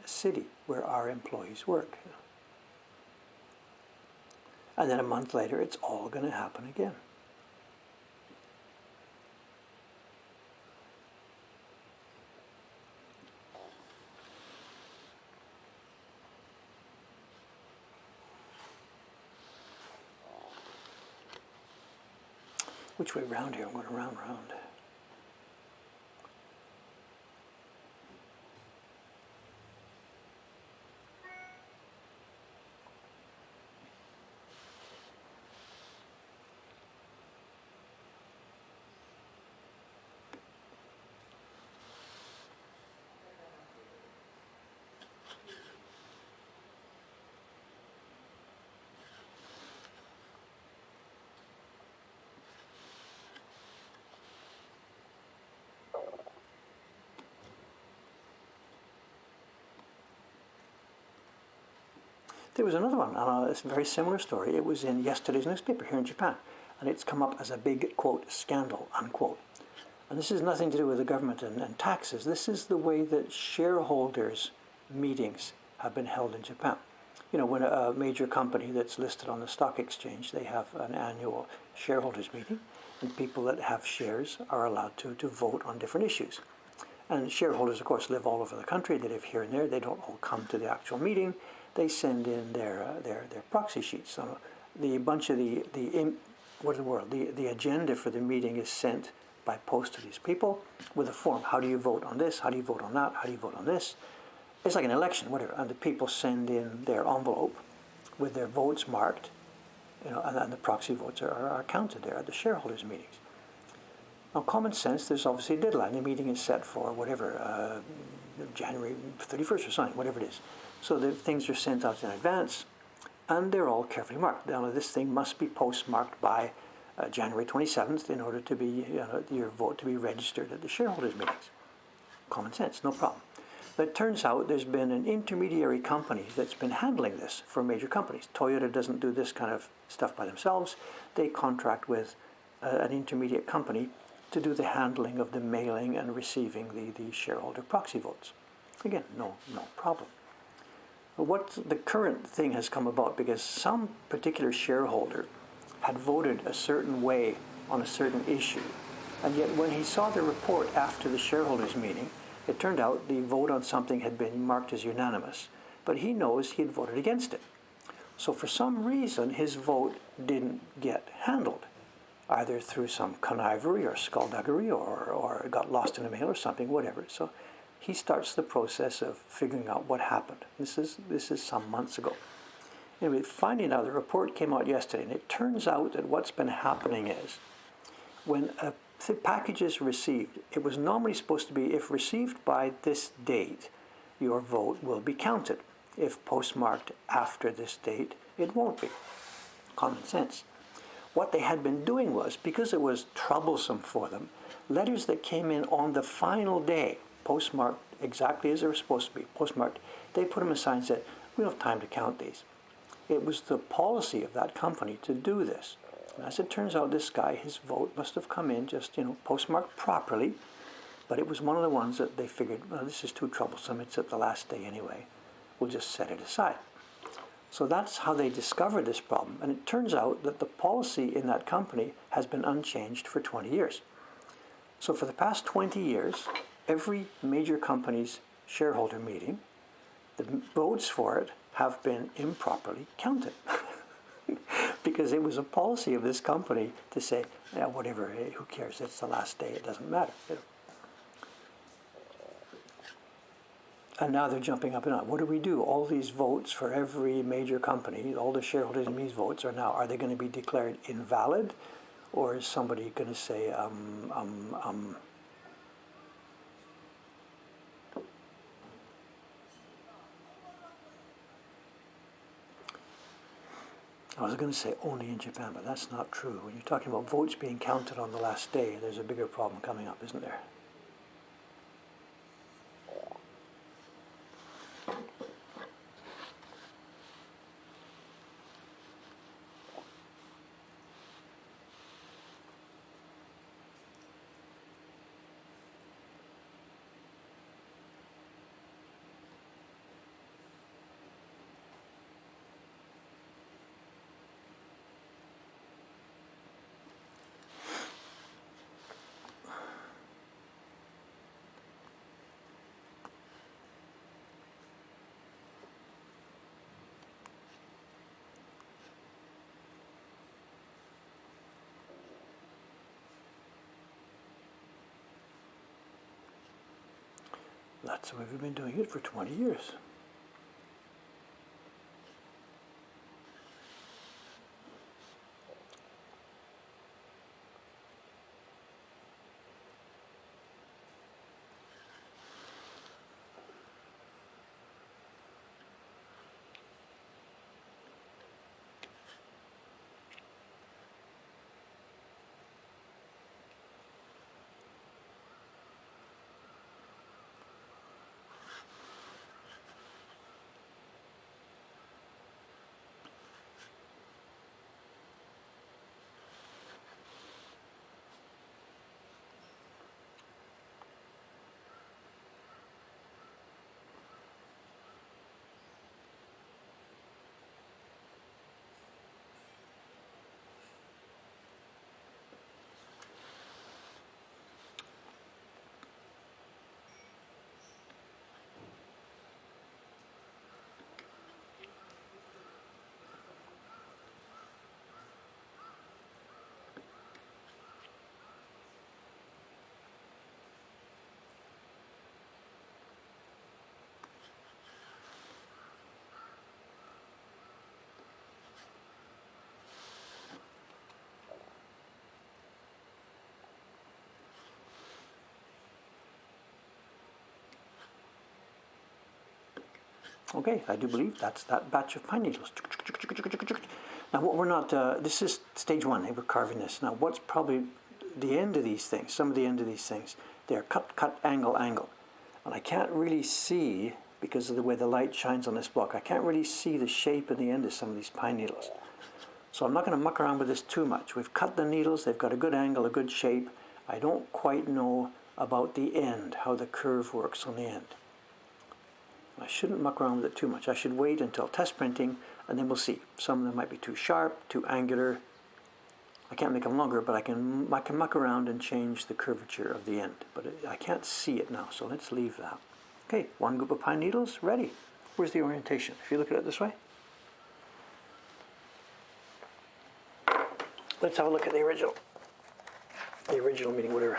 city where our employees work. And then a month later, it's all going to happen again. Which way round here? I'm going round. There was another one, and it's a very similar story. It was in yesterday's newspaper here in Japan, and it's come up as a big, quote, scandal, unquote. And this has nothing to do with the government and taxes. This is the way that shareholders' meetings have been held in Japan. You know, when a major company that's listed on the stock exchange, they have an annual shareholders meeting, and people that have shares are allowed to vote on different issues. And shareholders, of course, live all over the country. They live here and there. They don't all come to the actual meeting. They send in their proxy sheets. So the agenda for the meeting is sent by post to these people with a form. How do you vote on this? How do you vote on that? How do you vote on this? It's like an election, whatever. And the people send in their envelope with their votes marked, and the proxy votes are counted there at the shareholders' meetings. Now, common sense, there's obviously a deadline. The meeting is set for whatever, January 31st or something, whatever it is. So the things are sent out in advance, and they're all carefully marked. Now, this thing must be postmarked by January 27th in order to be your vote to be registered at the shareholders' meetings. Common sense, no problem. But it turns out there's been an intermediary company that's been handling this for major companies. Toyota doesn't do this kind of stuff by themselves. They contract with an intermediate company to do the handling of the mailing and receiving the shareholder proxy votes. Again, no problem. But what the current thing has come about because some particular shareholder had voted a certain way on a certain issue, and yet when he saw the report after the shareholders meeting, it turned out the vote on something had been marked as unanimous, but he knows he had voted against it. So for some reason, his vote didn't get handled, either through some connivery or skullduggery or it got lost in the mail or something, whatever. So he starts the process of figuring out what happened. This is some months ago. Anyway, finding out, the report came out yesterday, and it turns out that what's been happening is when a package is received, it was normally supposed to be, if received by this date, your vote will be counted. if postmarked after this date, it won't be. Common sense. What they had been doing was, because it was troublesome for them, letters that came in on the final day, postmarked exactly as they were supposed to be, postmarked, they put them aside and said, we don't have time to count these. It was the policy of that company to do this. And as it turns out, this guy, his vote must have come in just, postmarked properly, but it was one of the ones that they figured, well, this is too troublesome, it's at the last day anyway, we'll just set it aside. So that's how they discovered this problem. And it turns out that the policy in that company has been unchanged for 20 years. So for the past 20 years, every major company's shareholder meeting, the votes for it have been improperly counted. Because it was a policy of this company to say, yeah, whatever, who cares, it's the last day, it doesn't matter. And now they're jumping up and up. What do we do? All these votes for every major company, all the shareholders in these votes are they going to be declared invalid? Or is somebody going to say, I was going to say only in Japan, but that's not true. When you're talking about votes being counted on the last day, there's a bigger problem coming up, isn't there? That's the way we've been doing it for 20 years. Okay, I do believe that's that batch of pine needles. Now, what we're not, this is stage one, we're carving this. Now, what's probably the end of these things, some of the end of these things, they're cut, angle. And I can't really see, because of the way the light shines on this block, I can't really see the shape and the end of some of these pine needles. So I'm not going to muck around with this too much. We've cut the needles, they've got a good angle, a good shape. I don't quite know about the end, how the curve works on the end. I shouldn't muck around with it too much. I should wait until test printing, and then we'll see. Some of them might be too sharp, too angular. I can't make them longer, but I can muck around and change the curvature of the end. But I can't see it now, so let's leave that. Okay, one group of pine needles, ready. Where's the orientation? If you look at it this way. Let's have a look at the original meeting, whatever.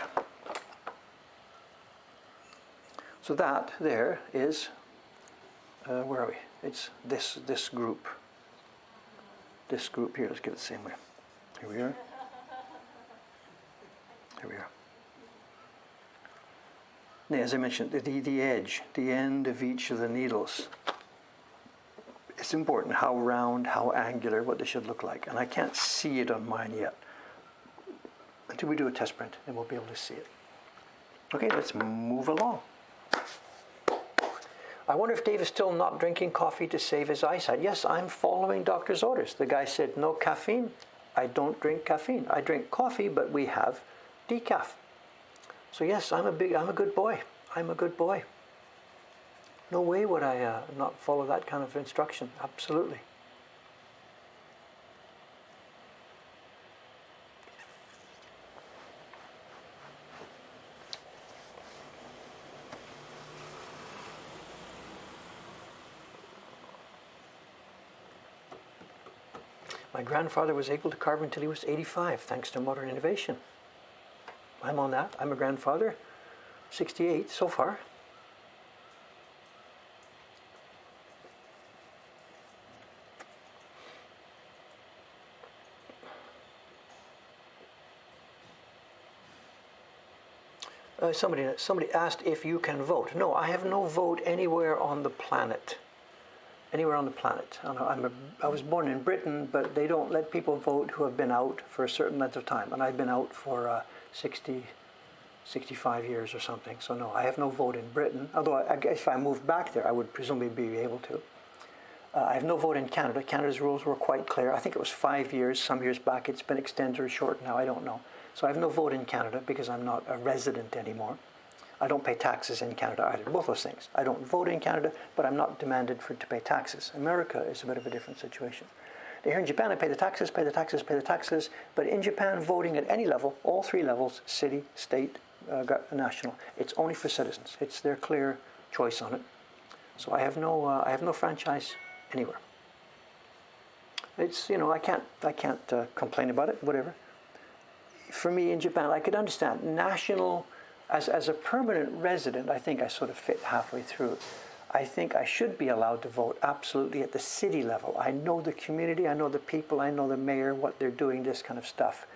So that there is, where are we? It's this group. This group here, let's get it the same way. Here we are. Here we are. Now, as I mentioned, the edge, the end of each of the needles it's important how round, how angular, what they should look like. And I can't see it on mine yet. Until we do a test print, and we'll be able to see it. Okay, let's move along. I wonder if Dave is still not drinking coffee to save his eyesight. Yes, I'm following doctor's orders. The guy said no caffeine. I don't drink caffeine. I drink coffee, but we have decaf. So yes, I'm a good boy. I'm a good boy. No way would I not follow that kind of instruction. Absolutely. My grandfather was able to carve until he was 85, thanks to modern innovation. I'm on that. I'm a grandfather, 68 so far. Somebody asked if you can vote. No, I have no vote anywhere on the planet. Anywhere on the planet. I was born in Britain, but they don't let people vote who have been out for a certain length of time. And I've been out for 65 years or something. So no, I have no vote in Britain. Although if I moved back there, I would presumably be able to. I have no vote in Canada. Canada's rules were quite clear. I think it was 5 years. Some years back it's been extended or shortened now. I don't know. So I have no vote in Canada because I'm not a resident anymore. I don't pay taxes in Canada either. Both those things. I don't vote in Canada, but I'm not demanded to pay taxes. America is a bit of a different situation. Here in Japan, I pay the taxes, pay the taxes, pay the taxes. But in Japan, voting at any level, all three levels, city, state, national, it's only for citizens. It's their clear choice on it. So I have no franchise anywhere. It's, I can't complain about it. Whatever. For me in Japan, I could understand national. As a permanent resident, I think I sort of fit halfway through. I think I should be allowed to vote absolutely at the city level. I know the community, I know the people, I know the mayor, what they're doing, this kind of stuff.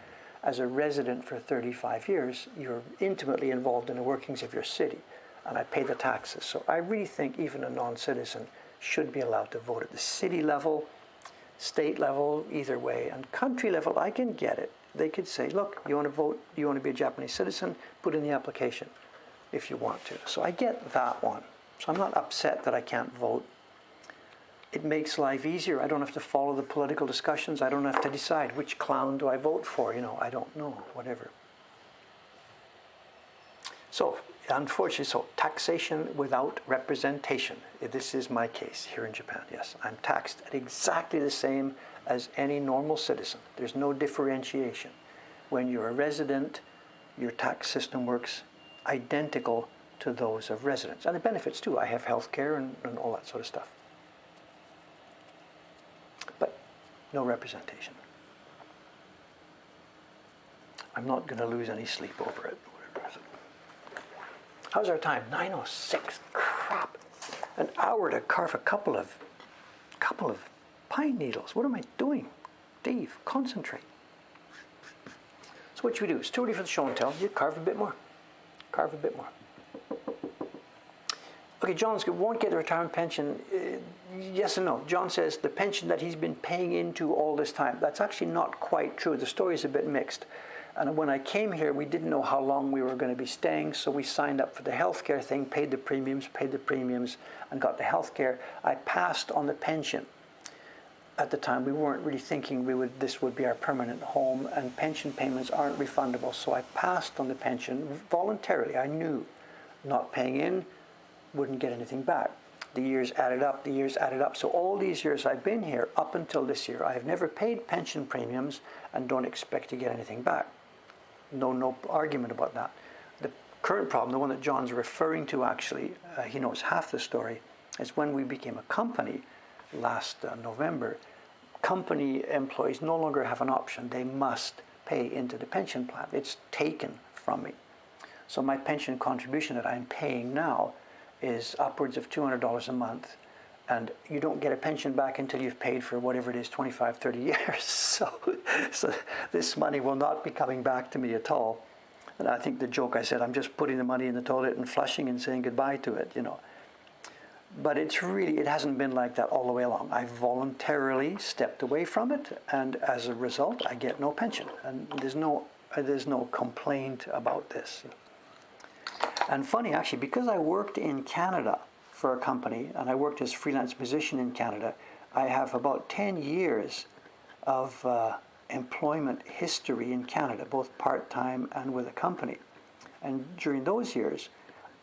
As a resident for 35 years, you're intimately involved in the workings of your city, and I pay the taxes. So I really think even a non-citizen should be allowed to vote at the city level, state level, either way. And country level, I can get it. They could say, look, you want to vote, you want to be a Japanese citizen, put in the application if you want to. So I get that one. So I'm not upset that I can't vote. It makes life easier. I don't have to follow the political discussions. I don't have to decide which clown do I vote for. I don't know, whatever. So, unfortunately, taxation without representation. This is my case here in Japan, yes. I'm taxed at exactly the same as any normal citizen. There's no differentiation. When you're a resident, your tax system works identical to those of residents. And the benefits too. I have health care and all that sort of stuff. But no representation. I'm not going to lose any sleep over it. How's our time? 9:06. Crap. An hour to carve a couple of pine needles. What am I doing? Dave, concentrate. So what should we do? It's too early for the show and tell. You carve a bit more. Carve a bit more. Okay, John's won't get the retirement pension. Yes and no. John says the pension that he's been paying into all this time. That's actually not quite true. The story is a bit mixed. And when I came here, we didn't know how long we were going to be staying, so we signed up for the healthcare thing, paid the premiums, and got the healthcare. I passed on the pension. At the time, we weren't really thinking this would be our permanent home, and pension payments aren't refundable. So I passed on the pension voluntarily. I knew not paying in wouldn't get anything back. The years added up. So all these years I've been here, up until this year, I have never paid pension premiums and don't expect to get anything back. No argument about that. The current problem, the one that John's referring to actually, he knows half the story, is when we became a company last November. Company employees no longer have an option. They must pay into the pension plan. It's taken from me. So my pension contribution that I'm paying now is upwards of $200 a month. And you don't get a pension back until you've paid for whatever it is, 25, 30 years. So this money will not be coming back to me at all. And I think the joke I said, I'm just putting the money in the toilet and flushing and saying goodbye to it, But it hasn't been like that all the way along. I voluntarily stepped away from it, and as a result, I get no pension. And there's no complaint about this. And funny, actually, because I worked in Canada for a company, and I worked as a freelance musician in Canada, I have about 10 years of employment history in Canada, both part-time and with a company. And during those years,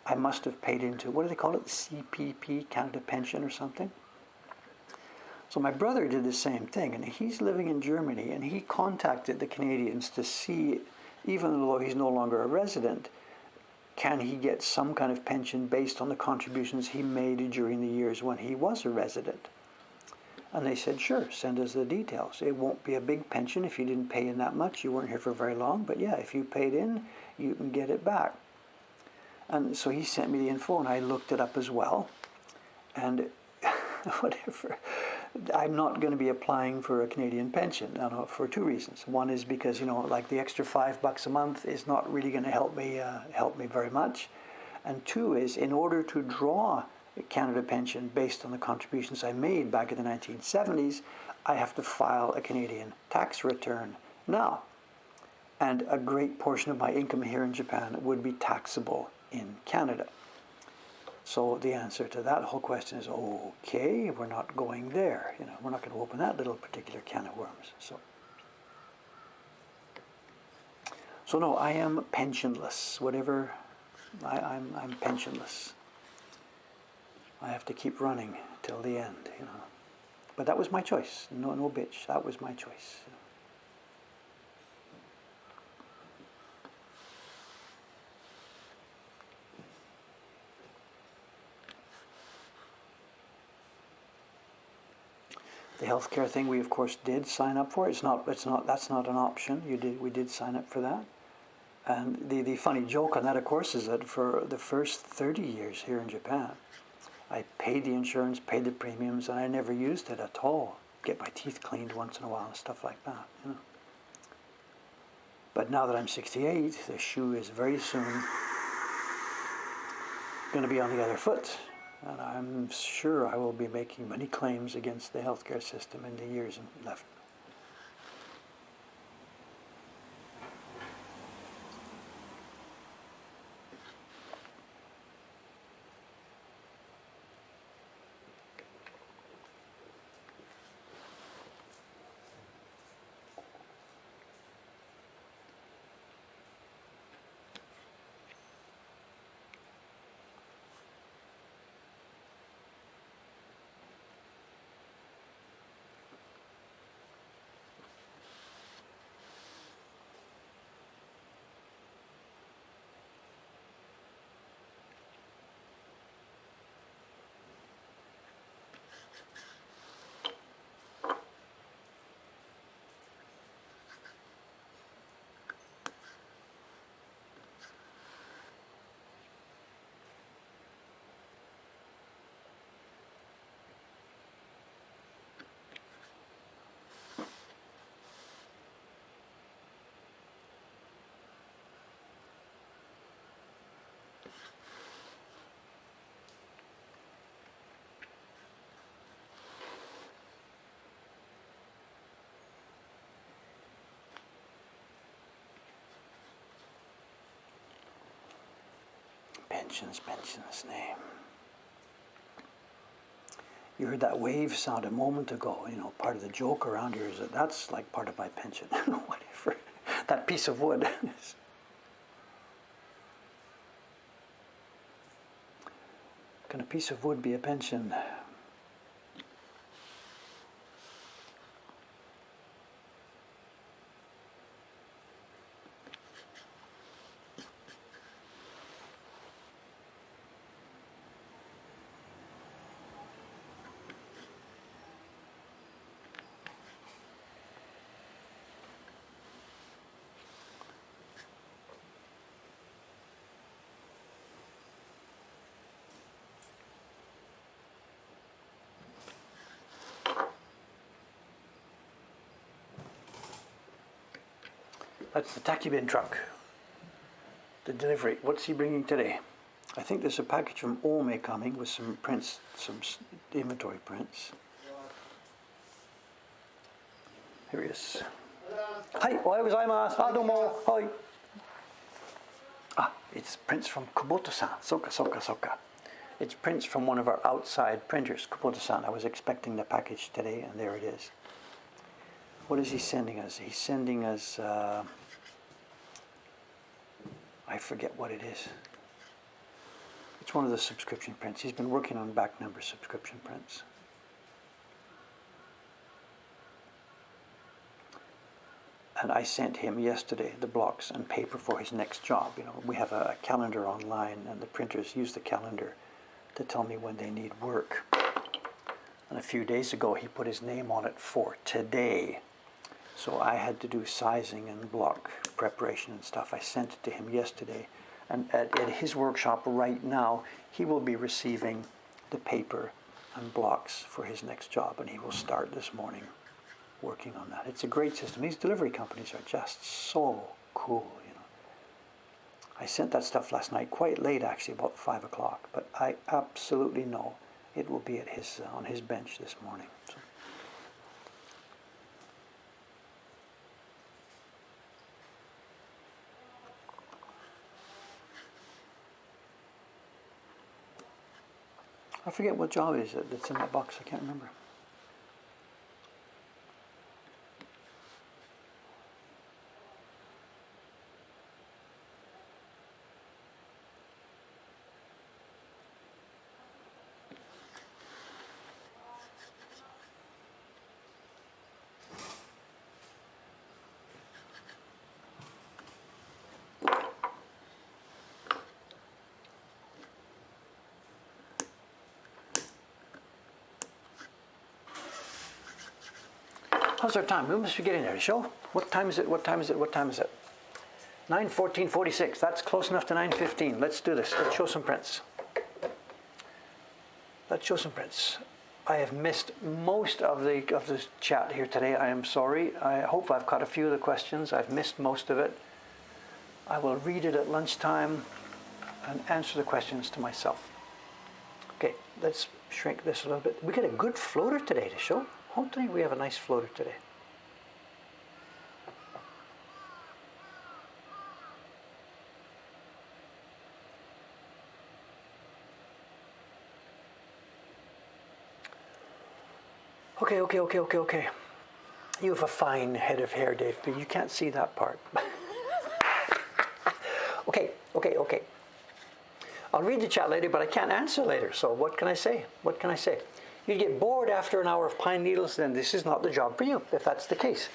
I must have paid into, what do they call it, the CPP, Canada Pension or something. So my brother did the same thing, and he's living in Germany, and he contacted the Canadians to see, even though he's no longer a resident, can he get some kind of pension based on the contributions he made during the years when he was a resident. And they said, sure, send us the details. It won't be a big pension if you didn't pay in that much. You weren't here for very long, but yeah, if you paid in, you can get it back. And so he sent me the info, and I looked it up as well. And whatever, I'm not going to be applying for a Canadian pension for two reasons. One is because, like the extra $5 a month is not really going to help me very much. And two is, in order to draw a Canada pension based on the contributions I made back in the 1970s, I have to file a Canadian tax return now. And a great portion of my income here in Japan would be taxable in Canada. So the answer to that whole question is, okay, we're not going there. We're not going to open that little particular can of worms. So no, I am pensionless. Whatever, I'm pensionless. I have to keep running till the end. But that was my choice. No bitch. That was my choice. The healthcare thing, we of course did sign up for. That's not an option. We did sign up for that. And the funny joke on that, of course, is that for the first 30 years here in Japan, I paid the insurance, paid the premiums, and I never used it at all. Get my teeth cleaned once in a while and stuff like that. But now that I'm 68, the shoe is very soon going to be on the other foot. And I'm sure I will be making many claims against the healthcare system in the years left. Pensions name. You heard that wave sound a moment ago. Part of the joke around here is that's like part of my pension. Whatever. That piece of wood. Can a piece of wood be a pension? That's the tacky bin truck. The delivery. What's he bringing today? I think there's a package from Ome coming with some prints, some inventory prints. Here he is. Hi, ohayou gozaimasu. Domo. Hi. It's prints from Kubota-san. Soka. It's prints from one of our outside printers, Kubota-san. I was expecting the package today, and there it is. What is he sending us? He's sending us, I forget what it is. It's one of the subscription prints. He's been working on back number subscription prints. And I sent him yesterday the blocks and paper for his next job. You know, we have a calendar online, and the printers use the calendar to tell me when they need work. And a few days ago, he put his name on it for today. So I had to do sizing and block preparation and stuff. I sent it to him yesterday. And at his workshop right now, he will be receiving the paper and blocks for his next job. And he will start this morning working on that. It's a great system. These delivery companies are just so cool, you know. I sent that stuff last night, quite late actually, about 5 o'clock. But I absolutely know it will be at his on his bench this morning. So. I forget what job it is that's in that box. I can't remember. How's our time? We must be getting there, to show. What time is it? 9:14:46. That's close enough to 9:15. Let's do this. Let's show some prints. I have missed most of the chat here today. I am sorry. I hope I've caught a few of the questions. I've missed most of it. I will read it at lunchtime and answer the questions to myself. Okay, let's shrink this a little bit. We get a good floater today, to show. Hopefully we have a nice floater today. Okay. You have a fine head of hair, Dave, but you can't see that part. Okay. I'll read the chat later, but I can't answer later, so what can I say? You get bored after an hour of pine needles, then this is not the job for you, if that's the case.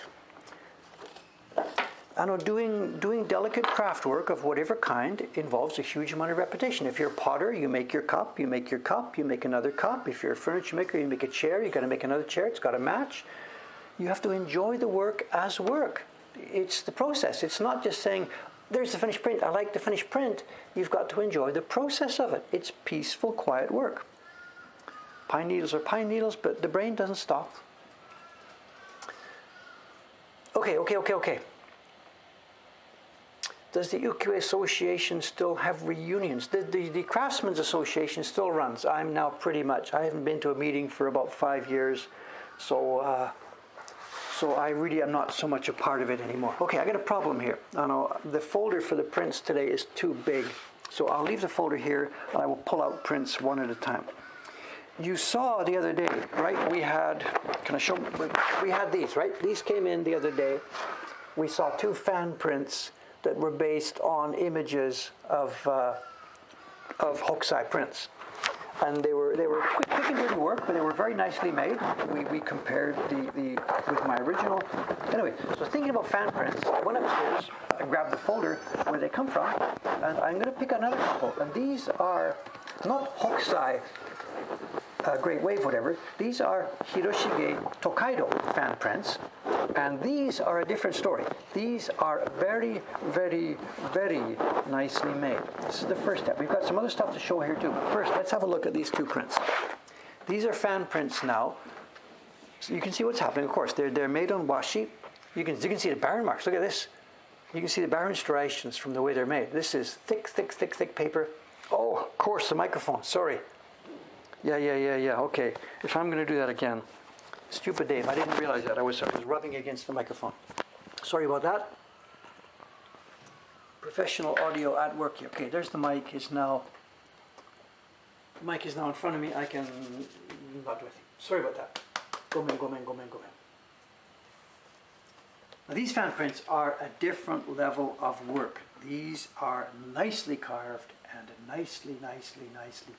I know doing delicate craft work of whatever kind involves a huge amount of repetition. If you're a potter, you make your cup, you make another cup. If you're a furniture maker, you make a chair, you got to make another chair, it's got to match. You have to enjoy the work as work. It's the process. It's not just saying, there's the finished print, I like the finished print. You've got to enjoy the process of it. It's peaceful, quiet work. Pine needles are pine needles, but the brain doesn't stop. Okay. Does the Ukiyo Association still have reunions? The Craftsmen's Association still runs. I haven't been to a meeting for about 5 years, so I really am not so much a part of it anymore. Okay, I got a problem here. I know the folder for the prints today is too big, so I'll leave the folder here, and I will pull out prints one at a time. You saw the other day, right? We had these, right? These came in the other day. We saw 2 fan prints that were based on images of Hokusai prints. And they were quick and dirty work, but they were very nicely made. We compared the with my original. Anyway, so thinking about fan prints, I went upstairs, I grabbed the folder where they come from, and I'm going to pick another couple. And these are not Hokusai Great Wave, whatever. These are Hiroshige Tokaido fan prints, and these are a different story. These are very, very, very nicely made. This is the first step. We've got some other stuff to show here too. But first, let's have a look at these 2 prints. These are fan prints now. So you can see what's happening. Of course, they're made on washi. You can see the barren marks. Look at this. You can see the barren striations from the way they're made. This is thick paper. Oh, of course, the microphone. Sorry. Yeah. Okay. If I'm going to do that again, stupid Dave. I didn't realize that. I was rubbing against the microphone. Sorry about that. Professional audio at work. Okay, there's the mic. The mic is now in front of me. I can not do anything. Sorry about that. Go man. Now these fan prints are a different level of work. These are nicely carved and nicely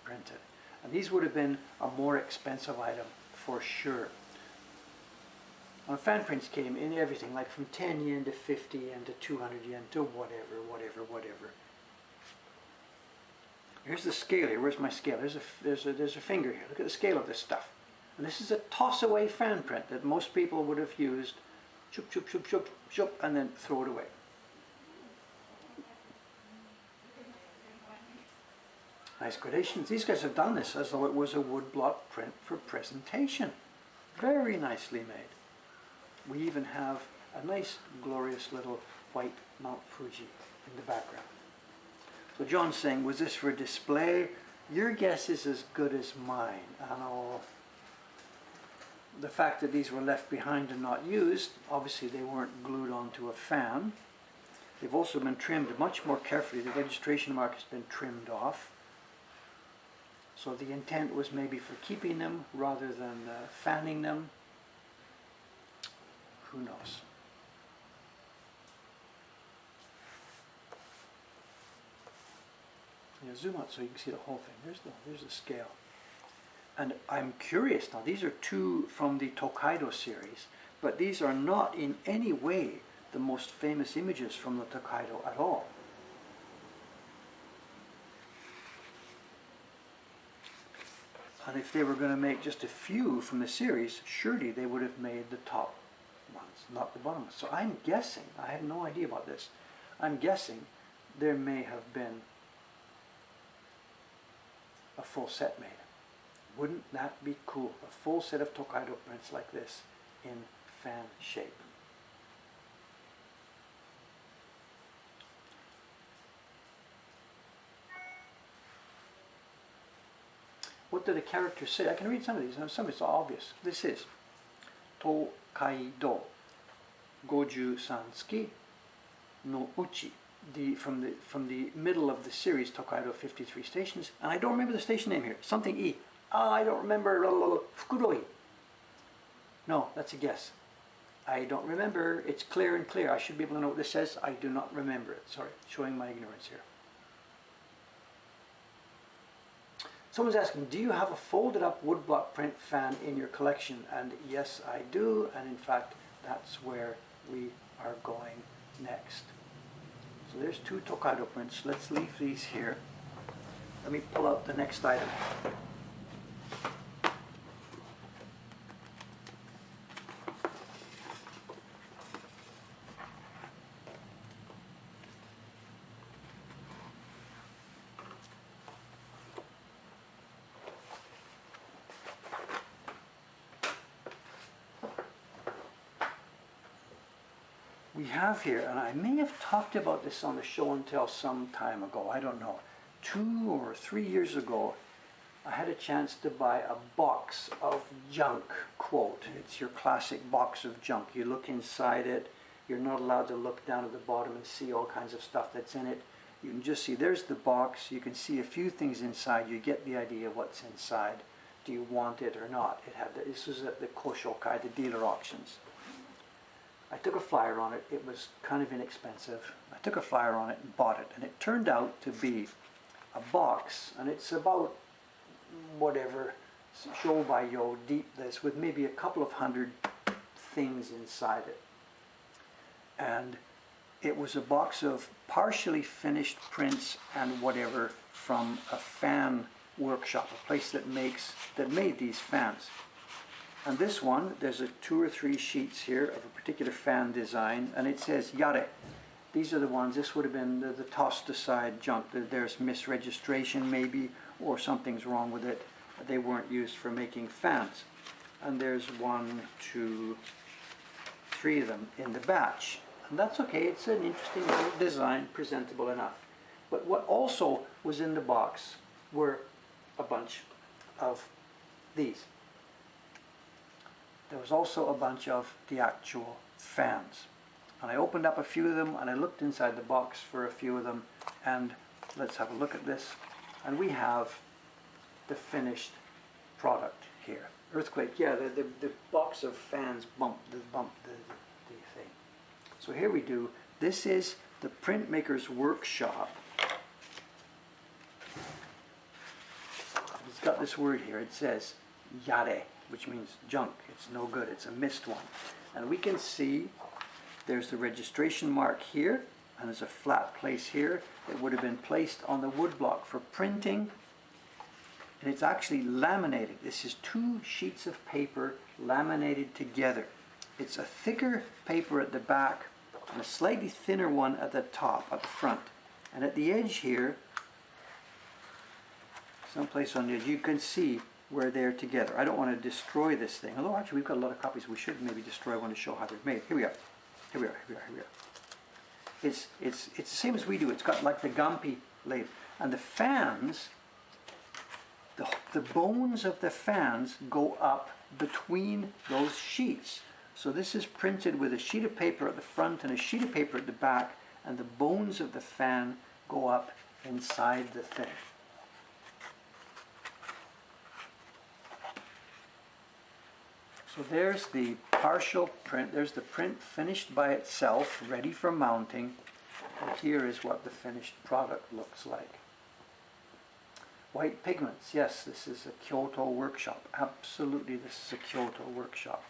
printed. And these would have been a more expensive item for sure. Now fan prints came in everything, like from 10 yen to 50 yen to 200 yen to whatever. Here's the scale here. Where's my scale? There's a finger here. Look at the scale of this stuff. And this is a toss-away fan print that most people would have used, chup, and then throw it away. Nice gradations. These guys have done this as though it was a woodblock print for presentation. Very nicely made. We even have a nice, glorious little white Mount Fuji in the background. So John's saying, was this for display? Your guess is as good as mine. I know the fact that these were left behind and not used, obviously they weren't glued onto a fan. They've also been trimmed much more carefully. The registration mark has been trimmed off. So the intent was maybe for keeping them rather than fanning them. Who knows? Zoom out so you can see the whole thing. There's the scale. And I'm curious now, these are two from the Tokaido series, but these are not in any way the most famous images from the Tokaido at all. And if they were going to make just a few from the series, surely they would have made the top ones, not the bottom ones. So I'm guessing, I have no idea about this, I'm guessing there may have been a full set made. Wouldn't that be cool? A full set of Tokaido prints like this in fan shape. What do the characters say? I can read some of these. Some of it's obvious. This is Tokaido Goju Sansuki no Uchi. From the middle of the series, Tokaido 53 stations, and I don't remember the station name here. Something E. I don't remember. Fukuroi. No, that's a guess. I don't remember. It's clear and clear. I should be able to know what this says. I do not remember it. Sorry, showing my ignorance here. Someone's asking, do you have a folded up woodblock print fan in your collection? And yes, I do. And in fact, that's where we are going next. So there's two Tokaido prints. Let's leave these here. Let me pull out the next item. We have here, and I may have talked about this on the show and tell some time ago, I don't know, 2 or 3 years ago, I had a chance to buy a box of junk, quote. It's your classic box of junk. You look inside it, you're not allowed to look down at the bottom and see all kinds of stuff that's in it. You can just see, there's the box, you can see a few things inside, you get the idea what's inside. Do you want it or not? This was at the Koshokai, the dealer auctions. I took a flyer on it. It was kind of inexpensive. I took a flyer on it and bought it. And it turned out to be a box, and it's about whatever, show by yo deep this, with maybe a couple of hundred things inside it. And it was a box of partially finished prints and whatever from a fan workshop, a place that made these fans. And this one, there's 2 or 3 sheets here of a particular fan design, and it says Yare. These are the ones, this would have been the tossed aside junk. There's misregistration maybe, or something's wrong with it. They weren't used for making fans. And there's 1, 2, 3 of them in the batch. And that's okay, it's an interesting little design, presentable enough. But what also was in the box were a bunch of these. There was also a bunch of the actual fans. And I opened up a few of them and I looked inside the box for a few of them, and let's have a look at this. And we have the finished product here. Earthquake, yeah, the box of fans bumped the thing. So here we do. This is the Printmaker's Workshop. It's got this word here. It says yare, which means junk. It's no good. It's a missed one. And we can see there's the registration mark here, and there's a flat place here that would have been placed on the wood block for printing. And it's actually laminated. This is 2 sheets of paper laminated together. It's a thicker paper at the back and a slightly thinner one at the top, at the front. And at the edge here, someplace on the edge, you can see where they're together. I don't want to destroy this thing. Although actually we've got a lot of copies we should maybe destroy one to show how they're made. Here we are. Here we are, here we are, here we are. It's the same as we do. It's got like the Gampi label. And the fans, the bones of the fans go up between those sheets. So this is printed with a sheet of paper at the front and a sheet of paper at the back, and the bones of the fan go up inside the thing. So there's the partial print. There's the print finished by itself, ready for mounting. And here is what the finished product looks like. White pigments. Yes, this is a Kyoto workshop. Absolutely, this is a Kyoto workshop.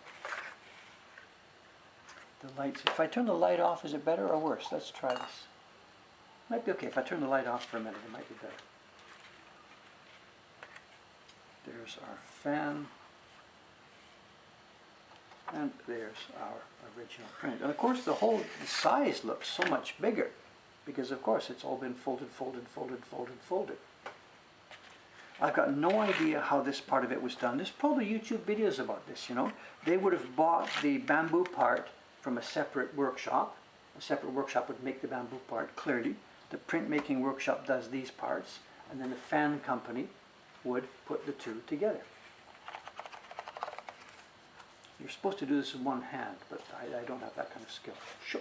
The lights. If I turn the light off, is it better or worse? Let's try this. Might be okay. If I turn the light off for a minute, it might be better. There's our fan. And there's our original print. And of course the size looks so much bigger because of course it's all been folded. I've got no idea how this part of it was done. There's probably YouTube videos about this, you know. They would have bought the bamboo part from a separate workshop. A separate workshop would make the bamboo part clearly. The printmaking workshop does these parts, and then the fan company would put the two together. You're supposed to do this in one hand, but I don't have that kind of skill. Sure.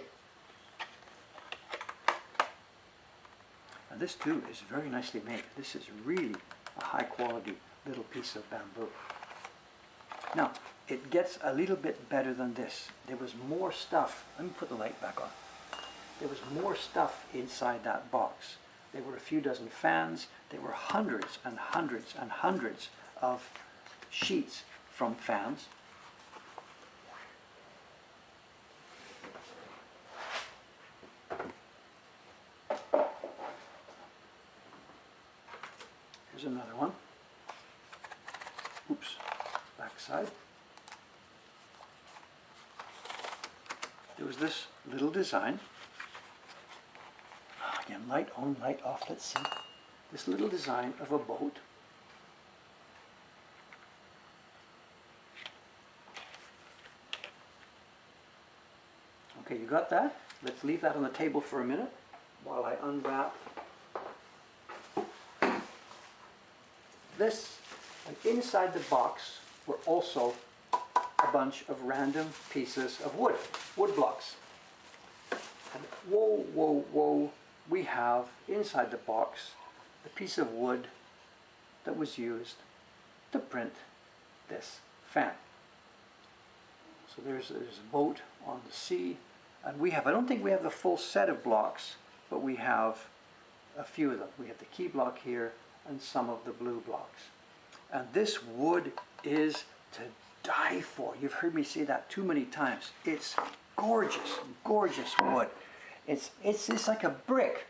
And this too is very nicely made. This is really a high quality little piece of bamboo. Now, it gets a little bit better than this. There was more stuff. Let me put the light back on. There was more stuff inside that box. There were a few dozen fans. There were hundreds and hundreds and hundreds of sheets from fans. Here's another one. Oops, backside. There was this little design. Again, light on, light off, let's see. This little design of a boat. Okay, you got that? Let's leave that on the table for a minute while I unwrap this. And inside the box were also a bunch of random pieces of wood blocks. And whoa, whoa, whoa, we have inside the box the piece of wood that was used to print this fan. So there's a boat on the sea, and we have, I don't think we have the full set of blocks, but we have a few of them. We have the key block here and some of the blue blocks. And this wood is to die for. You've heard me say that too many times. It's gorgeous, gorgeous wood. It's like a brick.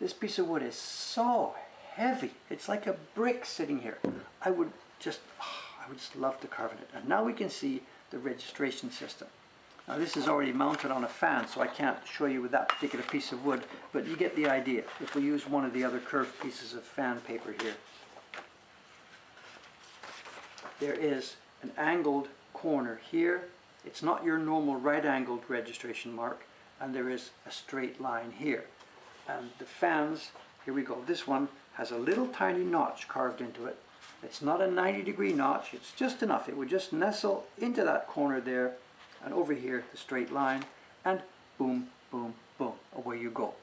This piece of wood is so heavy. It's like a brick sitting here. I would just love to carve it. And now we can see the registration system. Now this is already mounted on a fan, so I can't show you with that particular piece of wood, but you get the idea. If we use one of the other curved pieces of fan paper here, there is an angled corner here. It's not your normal right-angled registration mark, and there is a straight line here. And the fans, here we go. This one has a little tiny notch carved into it. It's not a 90-degree notch, it's just enough. It would just nestle into that corner there, and over here, the straight line, and boom, boom, boom, away you go.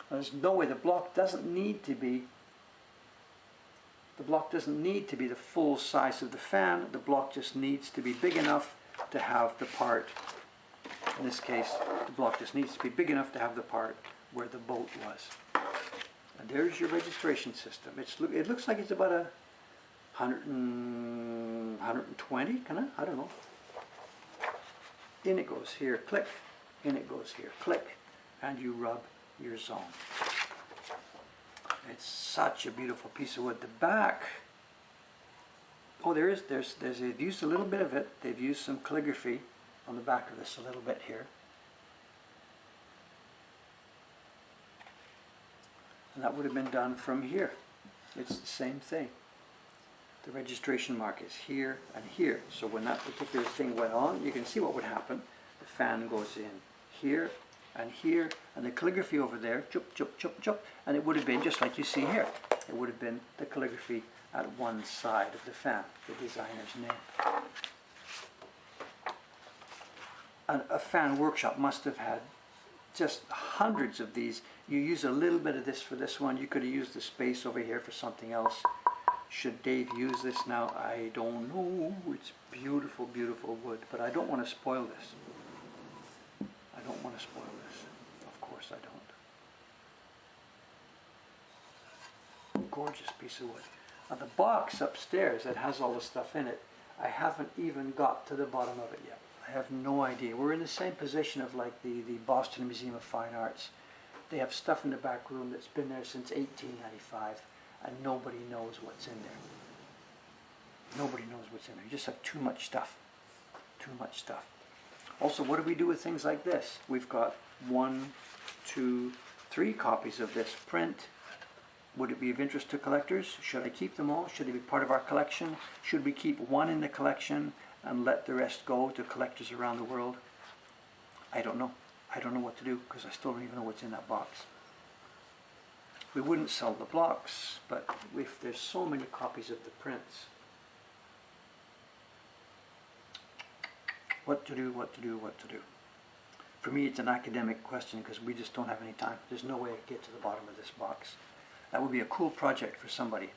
Now, there's no way, the block doesn't need to be the full size of the fan. The block just needs to be big enough to have the part, in this case, the block just needs to be big enough to have the part where the boat was. And there's your registration system. It looks like it's about a 120, I don't know. In it goes here, click. In it goes here, click. And you rub your zone. It's such a beautiful piece of wood. The back, oh, they've used a little bit of it. They've used some calligraphy on the back of this a little bit here. And that would have been done from here. It's the same thing. The registration mark is here and here. So when that particular thing went on, you can see what would happen. The fan goes in here, and the calligraphy over there, chup, chup, chup, chup, and it would have been just like you see here. It would have been the calligraphy at one side of the fan, the designer's name. And a fan workshop must have had just hundreds of these. You use a little bit of this for this one. You could have used the space over here for something else. Should Dave use this now? I don't know. It's beautiful, beautiful wood, but I don't want to spoil this. I don't want to spoil this. Of course I don't. Gorgeous piece of wood. Now the box upstairs that has all the stuff in it, I haven't even got to the bottom of it yet. I have no idea. We're in the same position of like the Boston Museum of Fine Arts. They have stuff in the back room that's been there since 1895. And nobody knows what's in there. Nobody knows what's in there. You just have too much stuff. Too much stuff. Also, what do we do with things like this? We've got 1, 2, 3 copies of this print. Would it be of interest to collectors? Should I keep them all? Should they be part of our collection? Should we keep one in the collection and let the rest go to collectors around the world? I don't know. I don't know what to do because I still don't even know what's in that box. We wouldn't sell the blocks, but if there's so many copies of the prints, what to do, what to do, what to do. For me, it's an academic question because we just don't have any time. There's no way to get to the bottom of this box. That would be a cool project for somebody.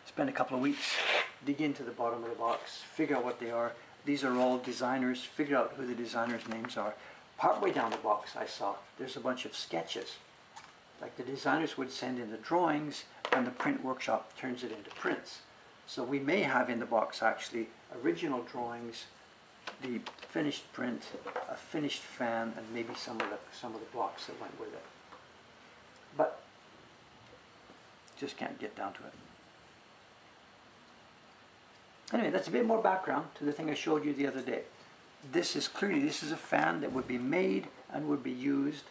Spend a couple of weeks, dig into the bottom of the box, figure out what they are. These are all designers. Figure out who the designers' names are. Partway down the box, I saw there's a bunch of sketches. Like the designers would send in the drawings and the print workshop turns it into prints. So we may have in the box actually original drawings, the finished print, a finished fan, and maybe some of the blocks that went with it. But just can't get down to it. Anyway, that's a bit more background to the thing I showed you the other day. This is a fan that would be made and would be used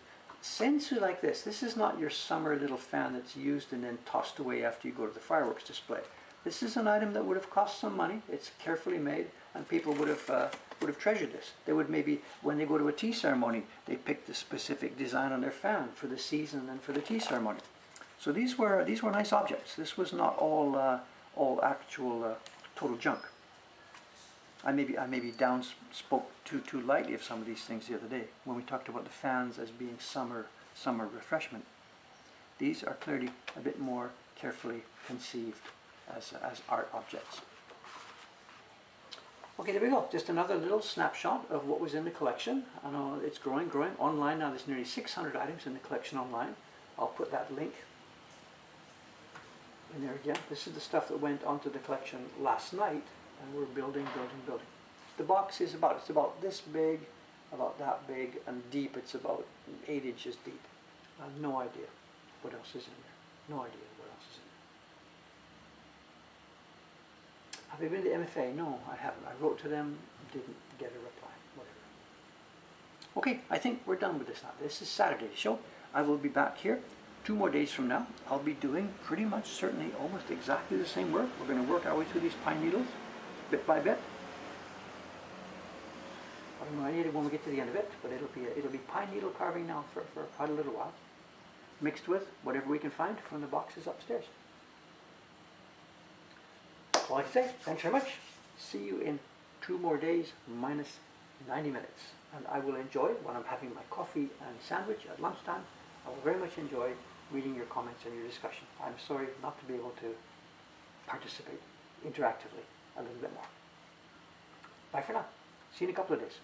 sensu like this. This is not your summer little fan that's used and then tossed away after you go to the fireworks display. This is an item that would have cost some money. It's carefully made, and people would have treasured this. They would maybe, when they go to a tea ceremony, they pick the specific design on their fan for the season and for the tea ceremony. So these were nice objects. This was not all actual total junk. I maybe spoke too lightly of some of these things the other day when we talked about the fans as being summer refreshment. These are clearly a bit more carefully conceived as art objects. Okay, there we go. Just another little snapshot of what was in the collection. I know it's growing. Online now, there's nearly 600 items in the collection online. I'll put that link in there again. This is the stuff that went onto the collection last night, and we're building. The box is about this big, about that big, and deep it's about 8 inches deep. I have no idea what else is in there. No idea what else is in there. Have you been to MFA? No, I haven't. I wrote to them, didn't get a reply. Whatever. Okay, I think we're done with this now. This is Saturday's show. I will be back here 2 more days from now. I'll be doing pretty much certainly almost exactly the same work. We're going to work our way through these pine needles bit by bit. I don't know any idea when we get to the end of it, but it'll be pine needle carving now for quite a little while. mixed with whatever we can find from the boxes upstairs. That's all I can say. Thanks very much. See you in 2 more days minus 90 minutes. And I will enjoy, when I'm having my coffee and sandwich at lunchtime, I will very much enjoy reading your comments and your discussion. I'm sorry not to be able to participate interactively a little bit more. Bye for now. See you in a couple of days.